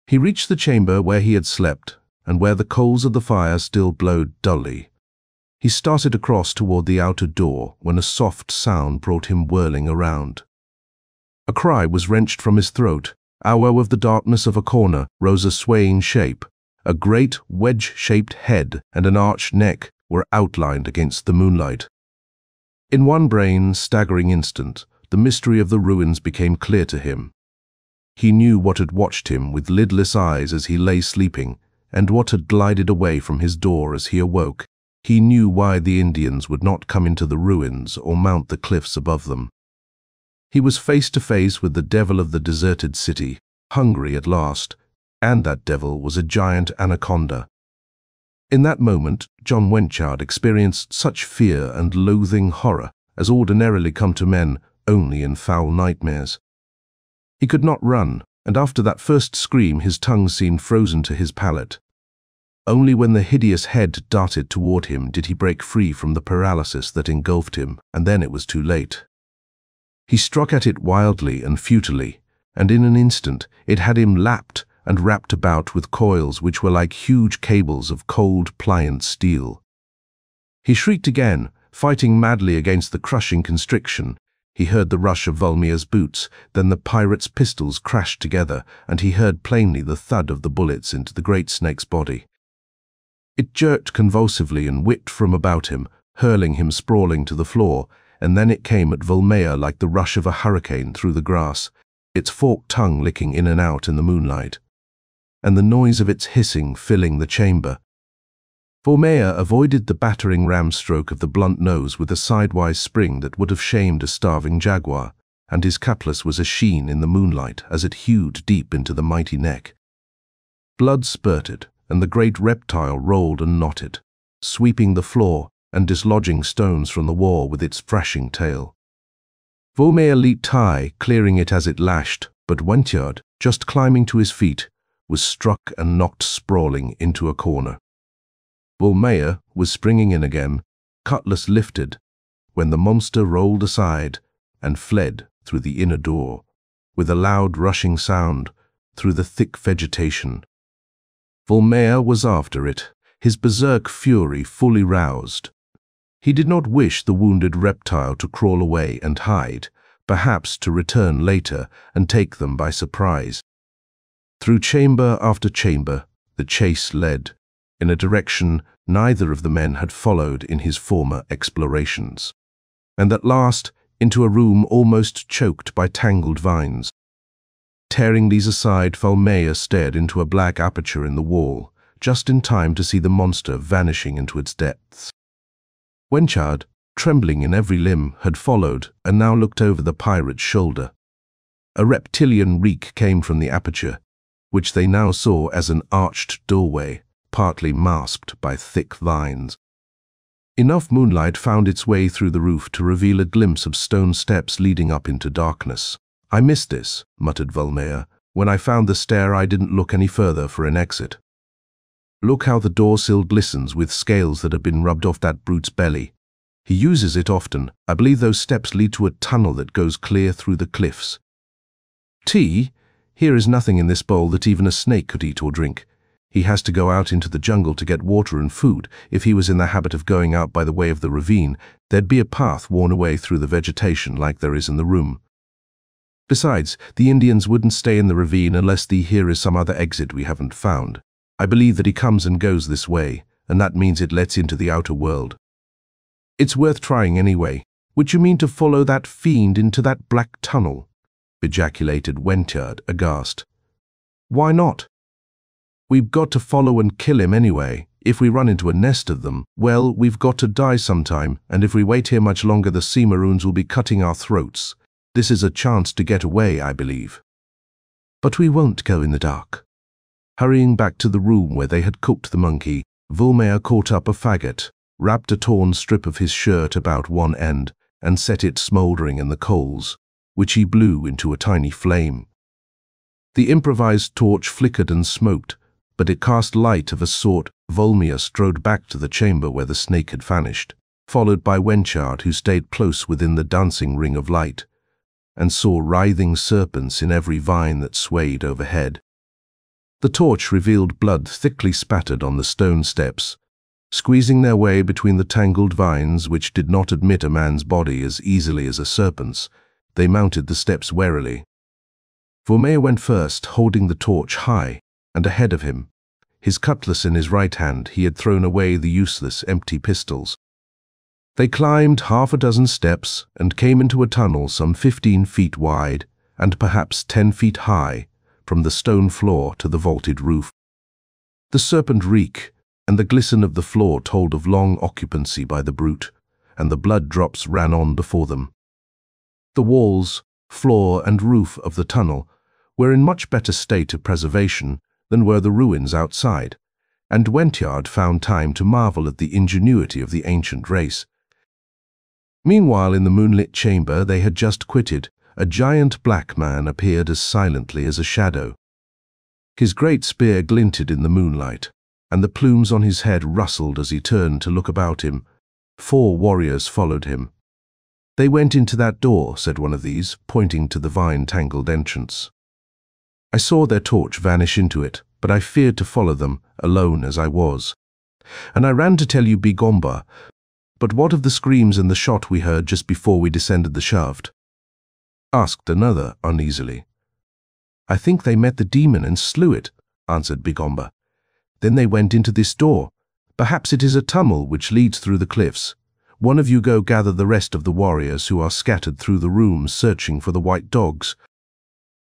He reached the chamber where he had slept, and where the coals of the fire still glowed dully. He started across toward the outer door when a soft sound brought him whirling around. A cry was wrenched from his throat. Out of the darkness of a corner rose a swaying shape. A great wedge-shaped head and an arched neck were outlined against the moonlight. In one brain-staggering instant, the mystery of the ruins became clear to him. He knew what had watched him with lidless eyes as he lay sleeping, and what had glided away from his door as he awoke. He knew why the Indians would not come into the ruins or mount the cliffs above them. He was face to face with the devil of the deserted city, hungry at last, and that devil was a giant anaconda. In that moment, John Wentyard experienced such fear and loathing horror as ordinarily come to men only in foul nightmares. He could not run, and after that first scream his tongue seemed frozen to his palate. Only when the hideous head darted toward him did he break free from the paralysis that engulfed him, and then it was too late. He struck at it wildly and futilely, and in an instant it had him lapped and wrapped about with coils which were like huge cables of cold, pliant steel. He shrieked again, fighting madly against the crushing constriction. He heard the rush of Vulmea's boots, then the pirate's pistols crashed together, and he heard plainly the thud of the bullets into the great snake's body. It jerked convulsively and whipped from about him, hurling him sprawling to the floor, and then it came at Vulmea like the rush of a hurricane through the grass, its forked tongue licking in and out in the moonlight, and the noise of its hissing filling the chamber. Vulmea avoided the battering ram stroke of the blunt nose with a sidewise spring that would have shamed a starving jaguar, and his cutlass was a sheen in the moonlight as it hewed deep into the mighty neck. Blood spurted, and the great reptile rolled and knotted, sweeping the floor and dislodging stones from the wall with its thrashing tail. Vulmea leaped high, clearing it as it lashed, but Wentyard, just climbing to his feet, was struck and knocked sprawling into a corner. Vulmea was springing in again, cutlass lifted, when the monster rolled aside and fled through the inner door, with a loud rushing sound through the thick vegetation. Vulmea was after it, his berserk fury fully roused. He did not wish the wounded reptile to crawl away and hide, perhaps to return later and take them by surprise. Through chamber after chamber, the chase led, in a direction neither of the men had followed in his former explorations, and at last into a room almost choked by tangled vines. Tearing these aside, Vulmea stared into a black aperture in the wall, just in time to see the monster vanishing into its depths. Wentyard, trembling in every limb, had followed and now looked over the pirate's shoulder. A reptilian reek came from the aperture, which they now saw as an arched doorway, partly masked by thick vines. Enough moonlight found its way through the roof to reveal a glimpse of stone steps leading up into darkness. "I missed this," muttered Vulmea. "When I found the stair, I didn't look any further for an exit. Look how the door sill glistens with scales that have been rubbed off that brute's belly. He uses it often. I believe those steps lead to a tunnel that goes clear through the cliffs. Tea? Here is nothing in this bowl that even a snake could eat or drink. He has to go out into the jungle to get water and food. If he was in the habit of going out by the way of the ravine, there'd be a path worn away through the vegetation like there is in the room. Besides, the Indians wouldn't stay in the ravine unless here is some other exit we haven't found. I believe that he comes and goes this way, and that means it lets into the outer world. It's worth trying anyway. Would you mean to follow that fiend into that black tunnel?" ejaculated Wentyard, aghast. "Why not? We've got to follow and kill him anyway. If we run into a nest of them, well, we've got to die sometime, and if we wait here much longer, the sea maroons will be cutting our throats. This is a chance to get away, I believe." "But we won't go in the dark." Hurrying back to the room where they had cooked the monkey, Vulmea caught up a faggot, wrapped a torn strip of his shirt about one end, and set it smouldering in the coals, which he blew into a tiny flame. The improvised torch flickered and smoked, but it cast light of a sort. Vulmea strode back to the chamber where the snake had vanished, followed by Wentyard, who stayed close within the dancing ring of light, and saw writhing serpents in every vine that swayed overhead. The torch revealed blood thickly spattered on the stone steps. Squeezing their way between the tangled vines, which did not admit a man's body as easily as a serpent's, they mounted the steps warily. Vulmea went first, holding the torch high, and ahead of him, his cutlass in his right hand, he had thrown away the useless empty pistols. They climbed half a dozen steps and came into a tunnel some 15 feet wide and perhaps 10 feet high, from the stone floor to the vaulted roof. The serpent reek and the glisten of the floor told of long occupancy by the brute, and the blood drops ran on before them. The walls, floor, and roof of the tunnel were in much better state of preservation than were the ruins outside, and Wentyard found time to marvel at the ingenuity of the ancient race. Meanwhile, in the moonlit chamber they had just quitted, a giant black man appeared as silently as a shadow. His great spear glinted in the moonlight, and the plumes on his head rustled as he turned to look about him. 4 warriors followed him. "They went into that door," said one of these, pointing to the vine-tangled entrance. "I saw their torch vanish into it, but I feared to follow them, alone as I was. And I ran to tell you Bigomba, but what of the screams and the shot we heard just before we descended the shaft?" asked another uneasily. "I think they met the demon and slew it," answered Bigomba. "Then they went into this door. Perhaps it is a tunnel which leads through the cliffs. One of you go gather the rest of the warriors who are scattered through the rooms searching for the white dogs.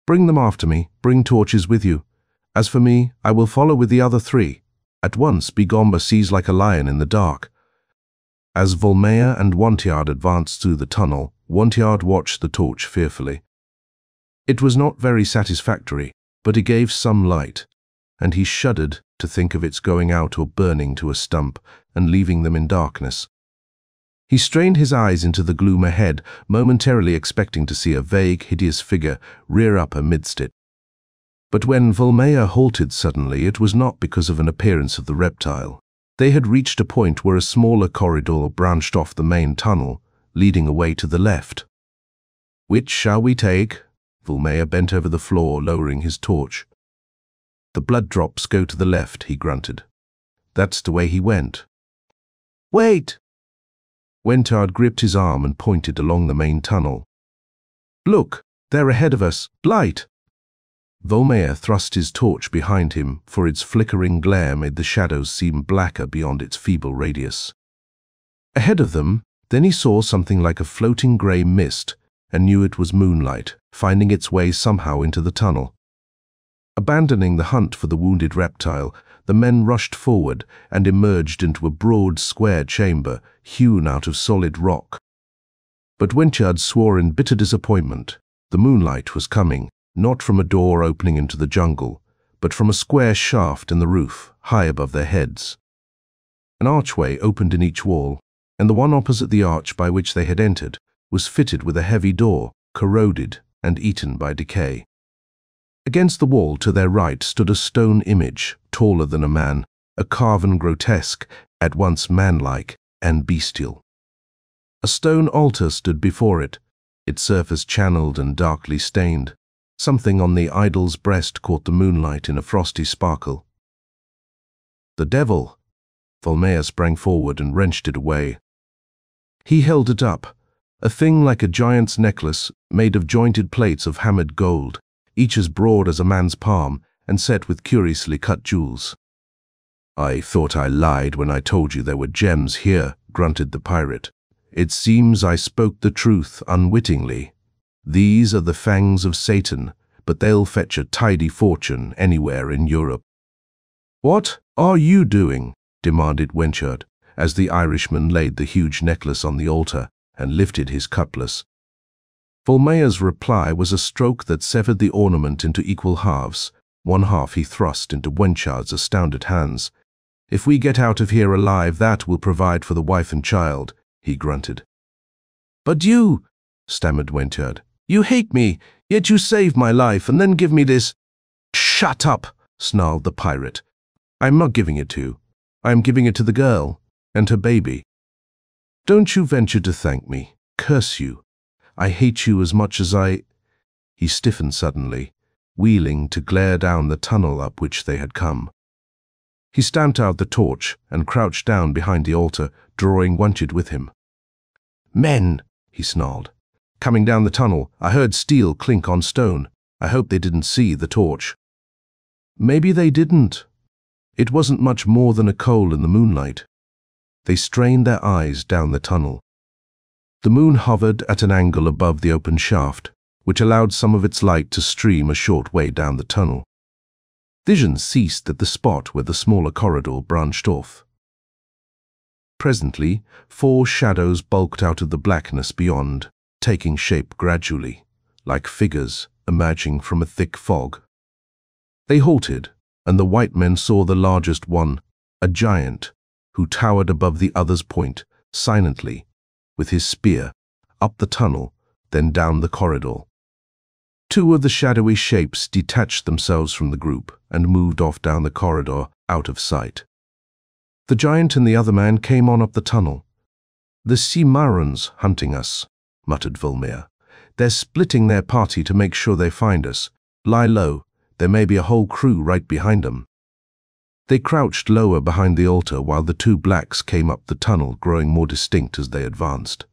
Bring them after me, bring torches with you. As for me, I will follow with the other 3. At once Bigomba sees like a lion in the dark." As Vulmea and Wentyard advanced through the tunnel, Wentyard watched the torch fearfully. It was not very satisfactory, but it gave some light, and he shuddered to think of its going out or burning to a stump and leaving them in darkness. He strained his eyes into the gloom ahead, momentarily expecting to see a vague, hideous figure rear up amidst it. But when Vulmea halted suddenly, it was not because of an appearance of the reptile. They had reached a point where a smaller corridor branched off the main tunnel, leading away to the left. "Which shall we take?" Vulmea bent over the floor, lowering his torch. "The blood drops go to the left," he grunted. "That's the way he went." "Wait!" Wentyard gripped his arm and pointed along the main tunnel. "Look, they're ahead of us. Light!" Vulmea thrust his torch behind him, for its flickering glare made the shadows seem blacker beyond its feeble radius. Ahead of them, then he saw something like a floating grey mist and knew it was moonlight, finding its way somehow into the tunnel. Abandoning the hunt for the wounded reptile, the men rushed forward and emerged into a broad, square chamber hewn out of solid rock. But Wentyard swore in bitter disappointment. The moonlight was coming, not from a door opening into the jungle, but from a square shaft in the roof, high above their heads. An archway opened in each wall, and the one opposite the arch by which they had entered was fitted with a heavy door, corroded and eaten by decay. Against the wall to their right stood a stone image, taller than a man, a carven grotesque, at once manlike and bestial. A stone altar stood before it, its surface channeled and darkly stained. Something on the idol's breast caught the moonlight in a frosty sparkle. "The devil!" Vulmea sprang forward and wrenched it away. He held it up, a thing like a giant's necklace made of jointed plates of hammered gold, each as broad as a man's palm and set with curiously cut jewels. "I thought I lied when I told you there were gems here," grunted the pirate. "It seems I spoke the truth unwittingly. These are the fangs of Satan, but they'll fetch a tidy fortune anywhere in Europe." "What are you doing?" demanded Wentyard, as the Irishman laid the huge necklace on the altar and lifted his cutlass. Vulmea's reply was a stroke that severed the ornament into equal halves. One half he thrust into Wentyard's astounded hands. "If we get out of here alive, that will provide for the wife and child," he grunted. "But you," stammered Wentyard, "you hate me, yet you save my life and then give me this—" "Shut up," snarled the pirate. "I'm not giving it to you. I am giving it to the girl and her baby. Don't you venture to thank me. Curse you. I hate you as much as I—" He stiffened suddenly, wheeling to glare down the tunnel up which they had come. He stamped out the torch and crouched down behind the altar, drawing Wentyard with him. "Men," he snarled. "Coming down the tunnel, I heard steel clink on stone. I hope they didn't see the torch." Maybe they didn't. It wasn't much more than a coal in the moonlight. They strained their eyes down the tunnel. The moon hovered at an angle above the open shaft, which allowed some of its light to stream a short way down the tunnel. Vision ceased at the spot where the smaller corridor branched off. Presently, 4 shadows bulked out of the blackness beyond, taking shape gradually, like figures emerging from a thick fog. They halted, and the white men saw the largest one, a giant, who towered above the other's point, silently, with his spear, up the tunnel, then down the corridor. 2 of the shadowy shapes detached themselves from the group and moved off down the corridor, out of sight. The giant and the other man came on up the tunnel. "The Cimarrons hunting us," muttered Vulmea. "They're splitting their party to make sure they find us. Lie low, there may be a whole crew right behind them." They crouched lower behind the altar while the 2 blacks came up the tunnel, growing more distinct as they advanced.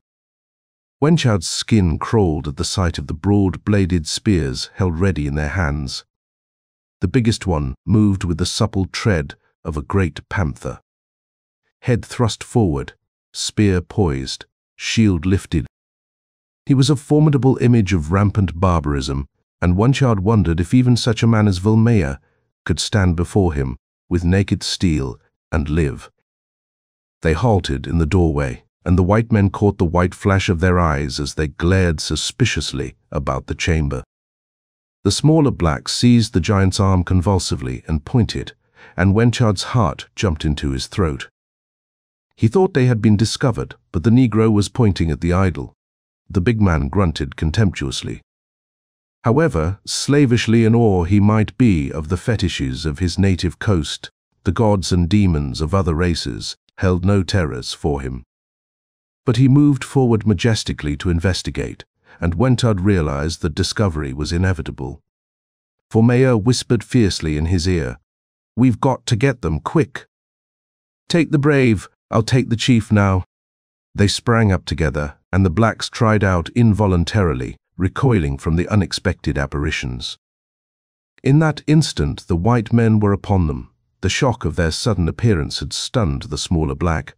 Wentyard's skin crawled at the sight of the broad-bladed spears held ready in their hands. The biggest one moved with the supple tread of a great panther. Head thrust forward, spear poised, shield lifted. He was a formidable image of rampant barbarism, and Wentyard wondered if even such a man as Vulmea could stand before him with naked steel and live. They halted in the doorway, and the white men caught the white flash of their eyes as they glared suspiciously about the chamber. The smaller black seized the giant's arm convulsively and pointed, and Wentyard's heart jumped into his throat. He thought they had been discovered, but the Negro was pointing at the idol. The big man grunted contemptuously. However slavishly in awe he might be of the fetishes of his native coast, the gods and demons of other races held no terrors for him. But he moved forward majestically to investigate, and Wentyard realized that discovery was inevitable. Vulmea whispered fiercely in his ear, "We've got to get them, quick!" "Take the brave, I'll take the chief now." They sprang up together, and the blacks tried out involuntarily, recoiling from the unexpected apparitions. In that instant the white men were upon them. The shock of their sudden appearance had stunned the smaller black.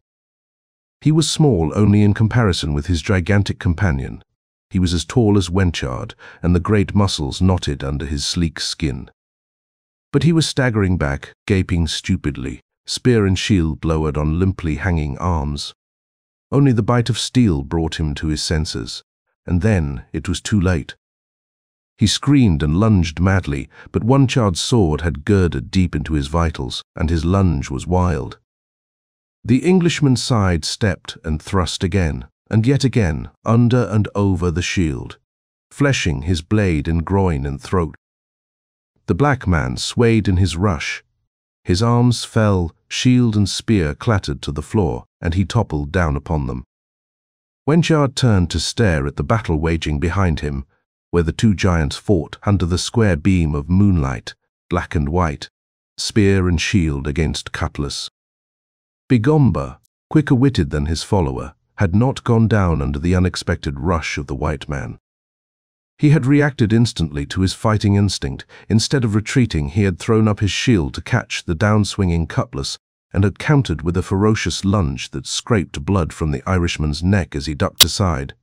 He was small only in comparison with his gigantic companion. He was as tall as Wentyard, and the great muscles knotted under his sleek skin. But he was staggering back, gaping stupidly, spear and shield lowered on limply hanging arms. Only the bite of steel brought him to his senses, and then it was too late. He screamed and lunged madly, but Wentyard's sword had girded deep into his vitals, and his lunge was wild. The Englishman sidestepped and thrust again, and yet again, under and over the shield, fleshing his blade in groin and throat. The black man swayed in his rush. His arms fell, shield and spear clattered to the floor, and he toppled down upon them. Wentyard turned to stare at the battle waging behind him, where the two giants fought under the square beam of moonlight, black and white, spear and shield against cutlass. Bigomba, quicker-witted than his follower, had not gone down under the unexpected rush of the white man. He had reacted instantly to his fighting instinct. Instead of retreating, he had thrown up his shield to catch the downswinging cutlass and had countered with a ferocious lunge that scraped blood from the Irishman's neck as he ducked aside.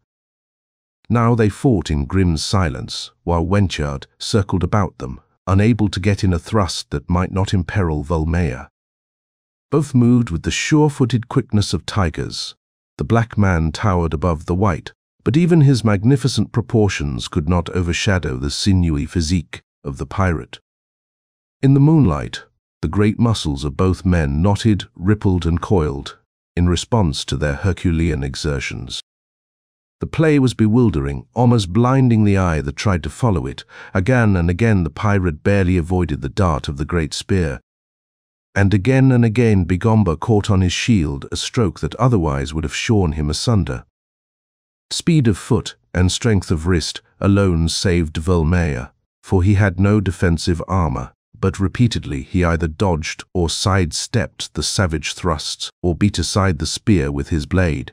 Now they fought in grim silence, while Wentyard circled about them, unable to get in a thrust that might not imperil Vulmea. Both moved with the sure-footed quickness of tigers. The black man towered above the white, but even his magnificent proportions could not overshadow the sinewy physique of the pirate. In the moonlight, the great muscles of both men knotted, rippled, and coiled, in response to their Herculean exertions. The play was bewildering, almost blinding the eye that tried to follow it. Again and again the pirate barely avoided the dart of the great spear. And again Bigomba caught on his shield a stroke that otherwise would have shorn him asunder. Speed of foot and strength of wrist alone saved Vulmea, for he had no defensive armor, but repeatedly he either dodged or sidestepped the savage thrusts or beat aside the spear with his blade.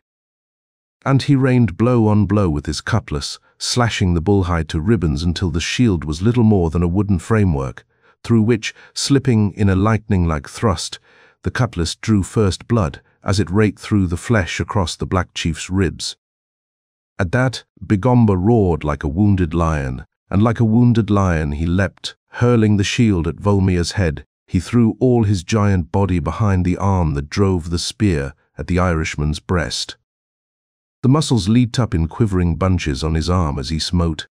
And he rained blow on blow with his cutlass, slashing the bullhide to ribbons until the shield was little more than a wooden framework, through which, slipping in a lightning-like thrust, the cutlass drew first blood as it raked through the flesh across the black chief's ribs. At that, Bigomba roared like a wounded lion, and like a wounded lion he leapt, hurling the shield at Vulmea's head. He threw all his giant body behind the arm that drove the spear at the Irishman's breast. The muscles leaped up in quivering bunches on his arm as he smote,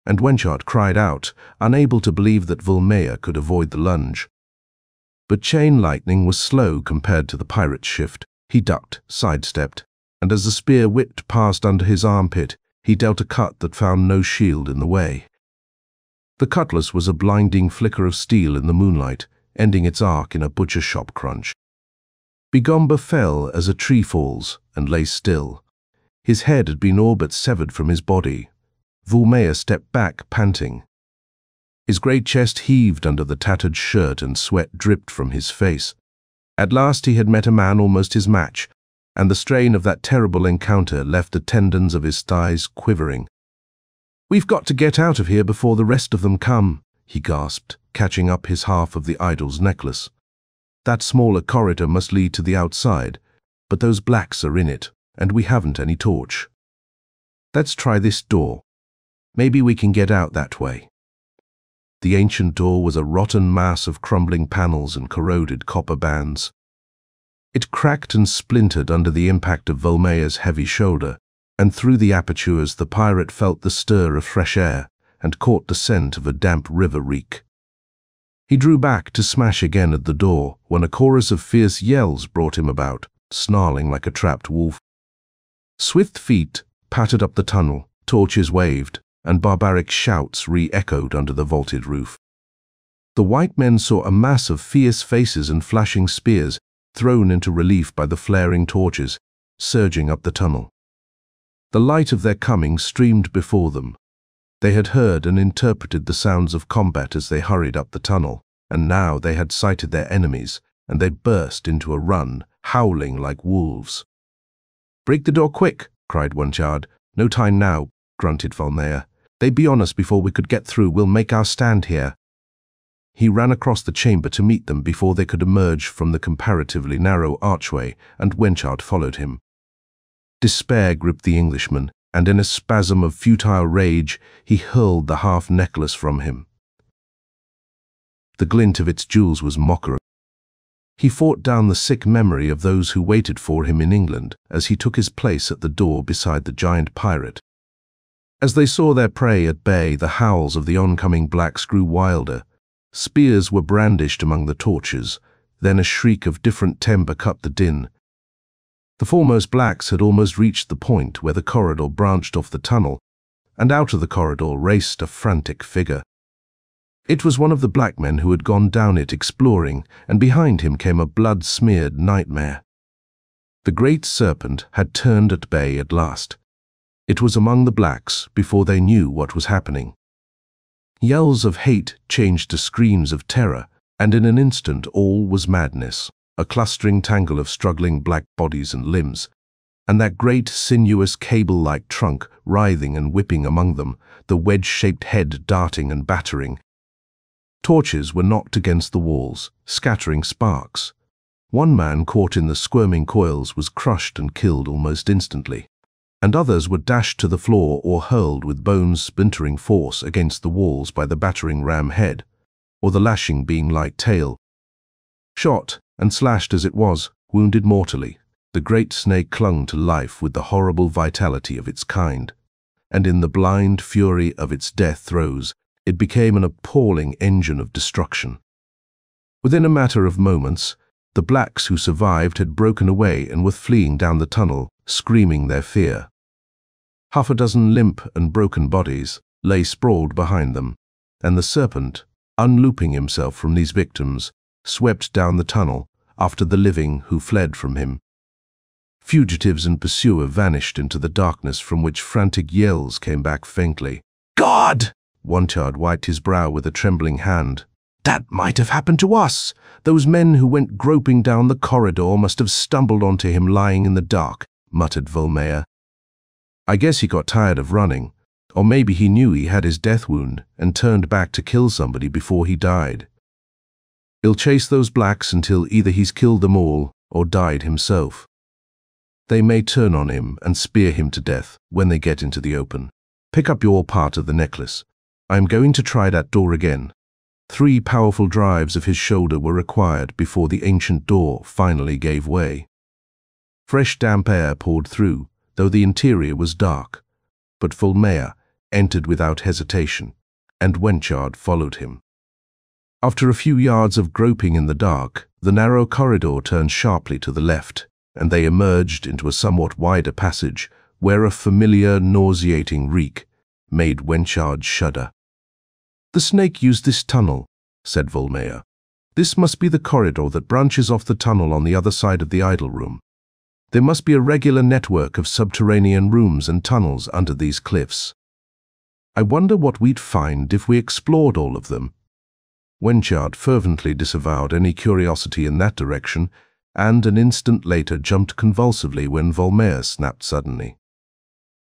and Wentyard cried out, unable to believe that Vulmea could avoid the lunge. But chain lightning was slow compared to the pirate's shift. He ducked, sidestepped, and as the spear whipped past under his armpit, he dealt a cut that found no shield in the way. The cutlass was a blinding flicker of steel in the moonlight, ending its arc in a butcher shop crunch. Bigomba fell as a tree falls and lay still. His head had been all but severed from his body. Vulmea stepped back, panting. His great chest heaved under the tattered shirt and sweat dripped from his face. At last he had met a man almost his match, and the strain of that terrible encounter left the tendons of his thighs quivering. "We've got to get out of here before the rest of them come," he gasped, catching up his half of the idol's necklace. "That smaller corridor must lead to the outside, but those blacks are in it, and we haven't any torch. Let's try this door. Maybe we can get out that way." The ancient door was a rotten mass of crumbling panels and corroded copper bands. It cracked and splintered under the impact of Vulmea's heavy shoulder, and through the apertures the pirate felt the stir of fresh air, and caught the scent of a damp river reek. He drew back to smash again at the door when a chorus of fierce yells brought him about, snarling like a trapped wolf. Swift feet pattered up the tunnel, torches waved, and barbaric shouts re-echoed under the vaulted roof. The white men saw a mass of fierce faces and flashing spears thrown into relief by the flaring torches, surging up the tunnel. The light of their coming streamed before them. They had heard and interpreted the sounds of combat as they hurried up the tunnel, and now they had sighted their enemies, and they burst into a run, howling like wolves. "Break the door quick!" cried Wentyard. "No time now," grunted Vulmea. "They'd be on us before we could get through. We'll make our stand here." He ran across the chamber to meet them before they could emerge from the comparatively narrow archway, and Wentyard followed him. Despair gripped the Englishman, and in a spasm of futile rage, he hurled the half-necklace from him. The glint of its jewels was mockery. He fought down the sick memory of those who waited for him in England as he took his place at the door beside the giant pirate. As they saw their prey at bay, the howls of the oncoming blacks grew wilder. Spears were brandished among the torches, then a shriek of different timbre cut the din. The foremost blacks had almost reached the point where the corridor branched off the tunnel, and out of the corridor raced a frantic figure. It was one of the black men who had gone down it exploring, and behind him came a blood-smeared nightmare. The great serpent had turned at bay at last. It was among the blacks before they knew what was happening. Yells of hate changed to screams of terror, and in an instant all was madness, a clustering tangle of struggling black bodies and limbs, and that great sinuous cable-like trunk writhing and whipping among them, the wedge-shaped head darting and battering. Torches were knocked against the walls, scattering sparks. One man caught in the squirming coils was crushed and killed almost instantly, and others were dashed to the floor or hurled with bones splintering force against the walls by the battering ram head, or the lashing being-like tail. Shot and slashed as it was, wounded mortally, the great snake clung to life with the horrible vitality of its kind, and in the blind fury of its death throes, it became an appalling engine of destruction. Within a matter of moments, the blacks who survived had broken away and were fleeing down the tunnel, screaming their fear. Half a dozen limp and broken bodies lay sprawled behind them, and the serpent, unlooping himself from these victims, swept down the tunnel after the living who fled from him. Fugitives and pursuer vanished into the darkness from which frantic yells came back faintly. "God!" Wentyard wiped his brow with a trembling hand. "That might have happened to us. Those men who went groping down the corridor must have stumbled onto him lying in the dark," muttered Vulmea. "I guess he got tired of running, or maybe he knew he had his death wound and turned back to kill somebody before he died. He'll chase those blacks until either he's killed them all or died himself. They may turn on him and spear him to death when they get into the open. Pick up your part of the necklace. I'm going to try that door again." 3 powerful drives of his shoulder were required before the ancient door finally gave way. Fresh damp air poured through, though the interior was dark, but Vulmea entered without hesitation, and Wentyard followed him. After a few yards of groping in the dark, the narrow corridor turned sharply to the left, and they emerged into a somewhat wider passage where a familiar, nauseating reek made Wentyard shudder. "The snake used this tunnel," said Vulmea. "This must be the corridor that branches off the tunnel on the other side of the idol room. There must be a regular network of subterranean rooms and tunnels under these cliffs. I wonder what we'd find if we explored all of them." Wentyard fervently disavowed any curiosity in that direction, and an instant later jumped convulsively when Vulmea snapped suddenly.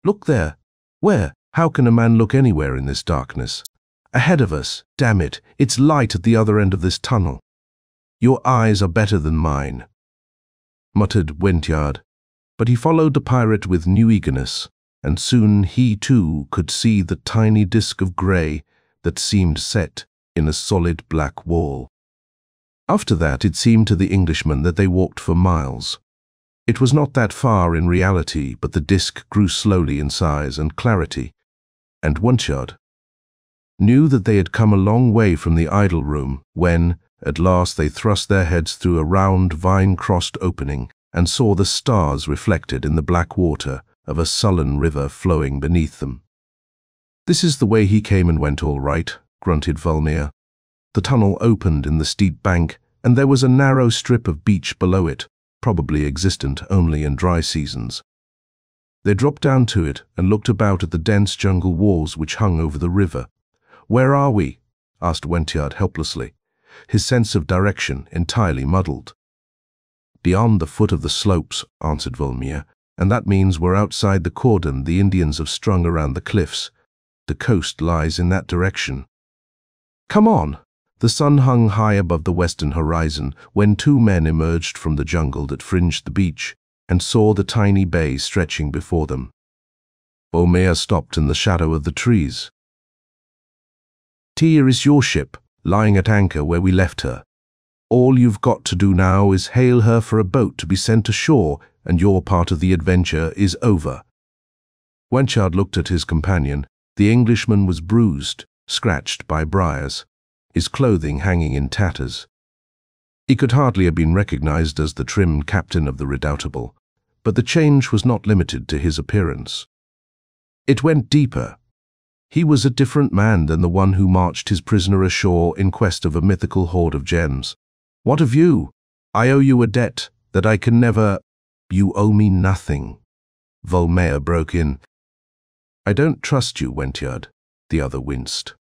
"Look there!" "Where? How can a man look anywhere in this darkness?" "Ahead of us, damn it, it's light at the other end of this tunnel." "Your eyes are better than mine," muttered Wentyard, but he followed the pirate with new eagerness, and soon he too could see the tiny disk of grey that seemed set in a solid black wall. After that, it seemed to the Englishman that they walked for miles. It was not that far in reality, but the disk grew slowly in size and clarity, and Wentyard, knew that they had come a long way from the idol room when, at last, they thrust their heads through a round, vine-crossed opening and saw the stars reflected in the black water of a sullen river flowing beneath them. "This is the way he came and went, all right," grunted Vulmea. The tunnel opened in the steep bank, and there was a narrow strip of beach below it, probably existent only in dry seasons. They dropped down to it and looked about at the dense jungle walls which hung over the river. "Where are we?" asked Wentyard helplessly, his sense of direction entirely muddled. "Beyond the foot of the slopes," answered Vulmea, "and that means we're outside the cordon the Indians have strung around the cliffs. The coast lies in that direction." "Come on!" The sun hung high above the western horizon when two men emerged from the jungle that fringed the beach and saw the tiny bay stretching before them. Vulmea stopped in the shadow of the trees. "Here is your ship, lying at anchor where we left her. All you've got to do now is hail her for a boat to be sent ashore, and your part of the adventure is over." Wentyard looked at his companion. The Englishman was bruised, scratched by briars, his clothing hanging in tatters. He could hardly have been recognized as the trim captain of the Redoubtable, but the change was not limited to his appearance. It went deeper. He was a different man than the one who marched his prisoner ashore in quest of a mythical hoard of gems. "What of you? I owe you a debt that I can never—" "You owe me nothing," Vulmea broke in. "I don't trust you, Wentyard," the other winced.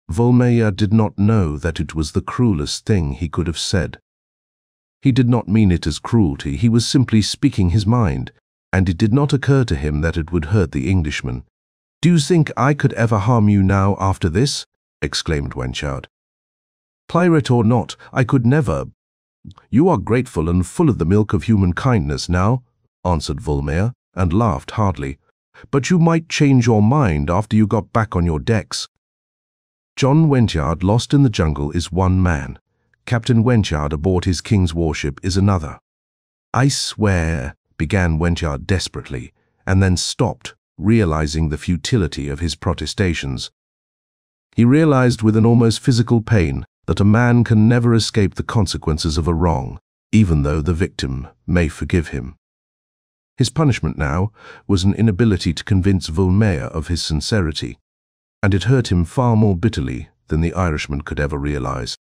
Vulmea did not know that it was the cruelest thing he could have said. He did not mean it as cruelty, he was simply speaking his mind, and it did not occur to him that it would hurt the Englishman. "Do you think I could ever harm you now after this?" exclaimed Wentyard. "Pirate or not, I could never." "You are grateful and full of the milk of human kindness now," answered Vulmea, and laughed hardly. "But you might change your mind after you got back on your decks." John Wentyard lost in the jungle is one man. Captain Wentyard aboard his king's warship is another. "I swear," began Wentyard desperately, and then stopped, realizing the futility of his protestations. He realized with an almost physical pain that a man can never escape the consequences of a wrong, even though the victim may forgive him. His punishment now was an inability to convince Vulmea of his sincerity, and it hurt him far more bitterly than the Irishman could ever realize.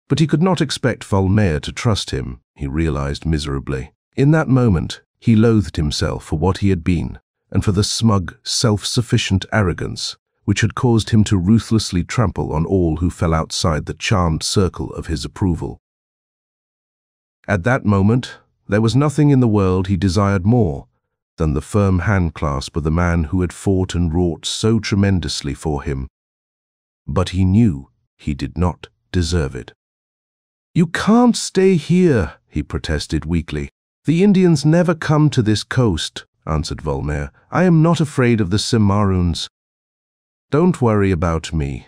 But he could not expect Vulmea to trust him, he realized miserably. In that moment, he loathed himself for what he had been, and for the smug, self-sufficient arrogance which had caused him to ruthlessly trample on all who fell outside the charmed circle of his approval. At that moment, there was nothing in the world he desired more than the firm handclasp of the man who had fought and wrought so tremendously for him. But he knew he did not deserve it. "You can't stay here," he protested weakly. "The Indians never come to this coast," answered Vulmea. "I am not afraid of the Cimarroons." "Don't worry about me."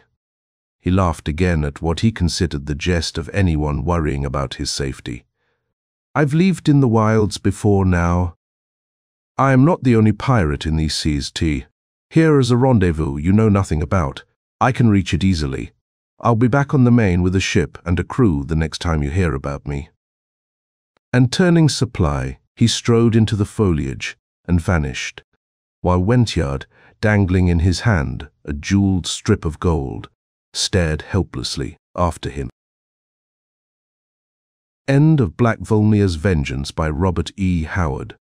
He laughed again at what he considered the jest of anyone worrying about his safety. "I've lived in the wilds before now. I am not the only pirate in these seas, T. Here is a rendezvous you know nothing about. I can reach it easily. I'll be back on the main with a ship and a crew the next time you hear about me." And turning supply, he strode into the foliage and vanished, while Wentyard, dangling in his hand a jeweled strip of gold, stared helplessly after him. End of Black Vulmea's Vengeance by Robert E. Howard.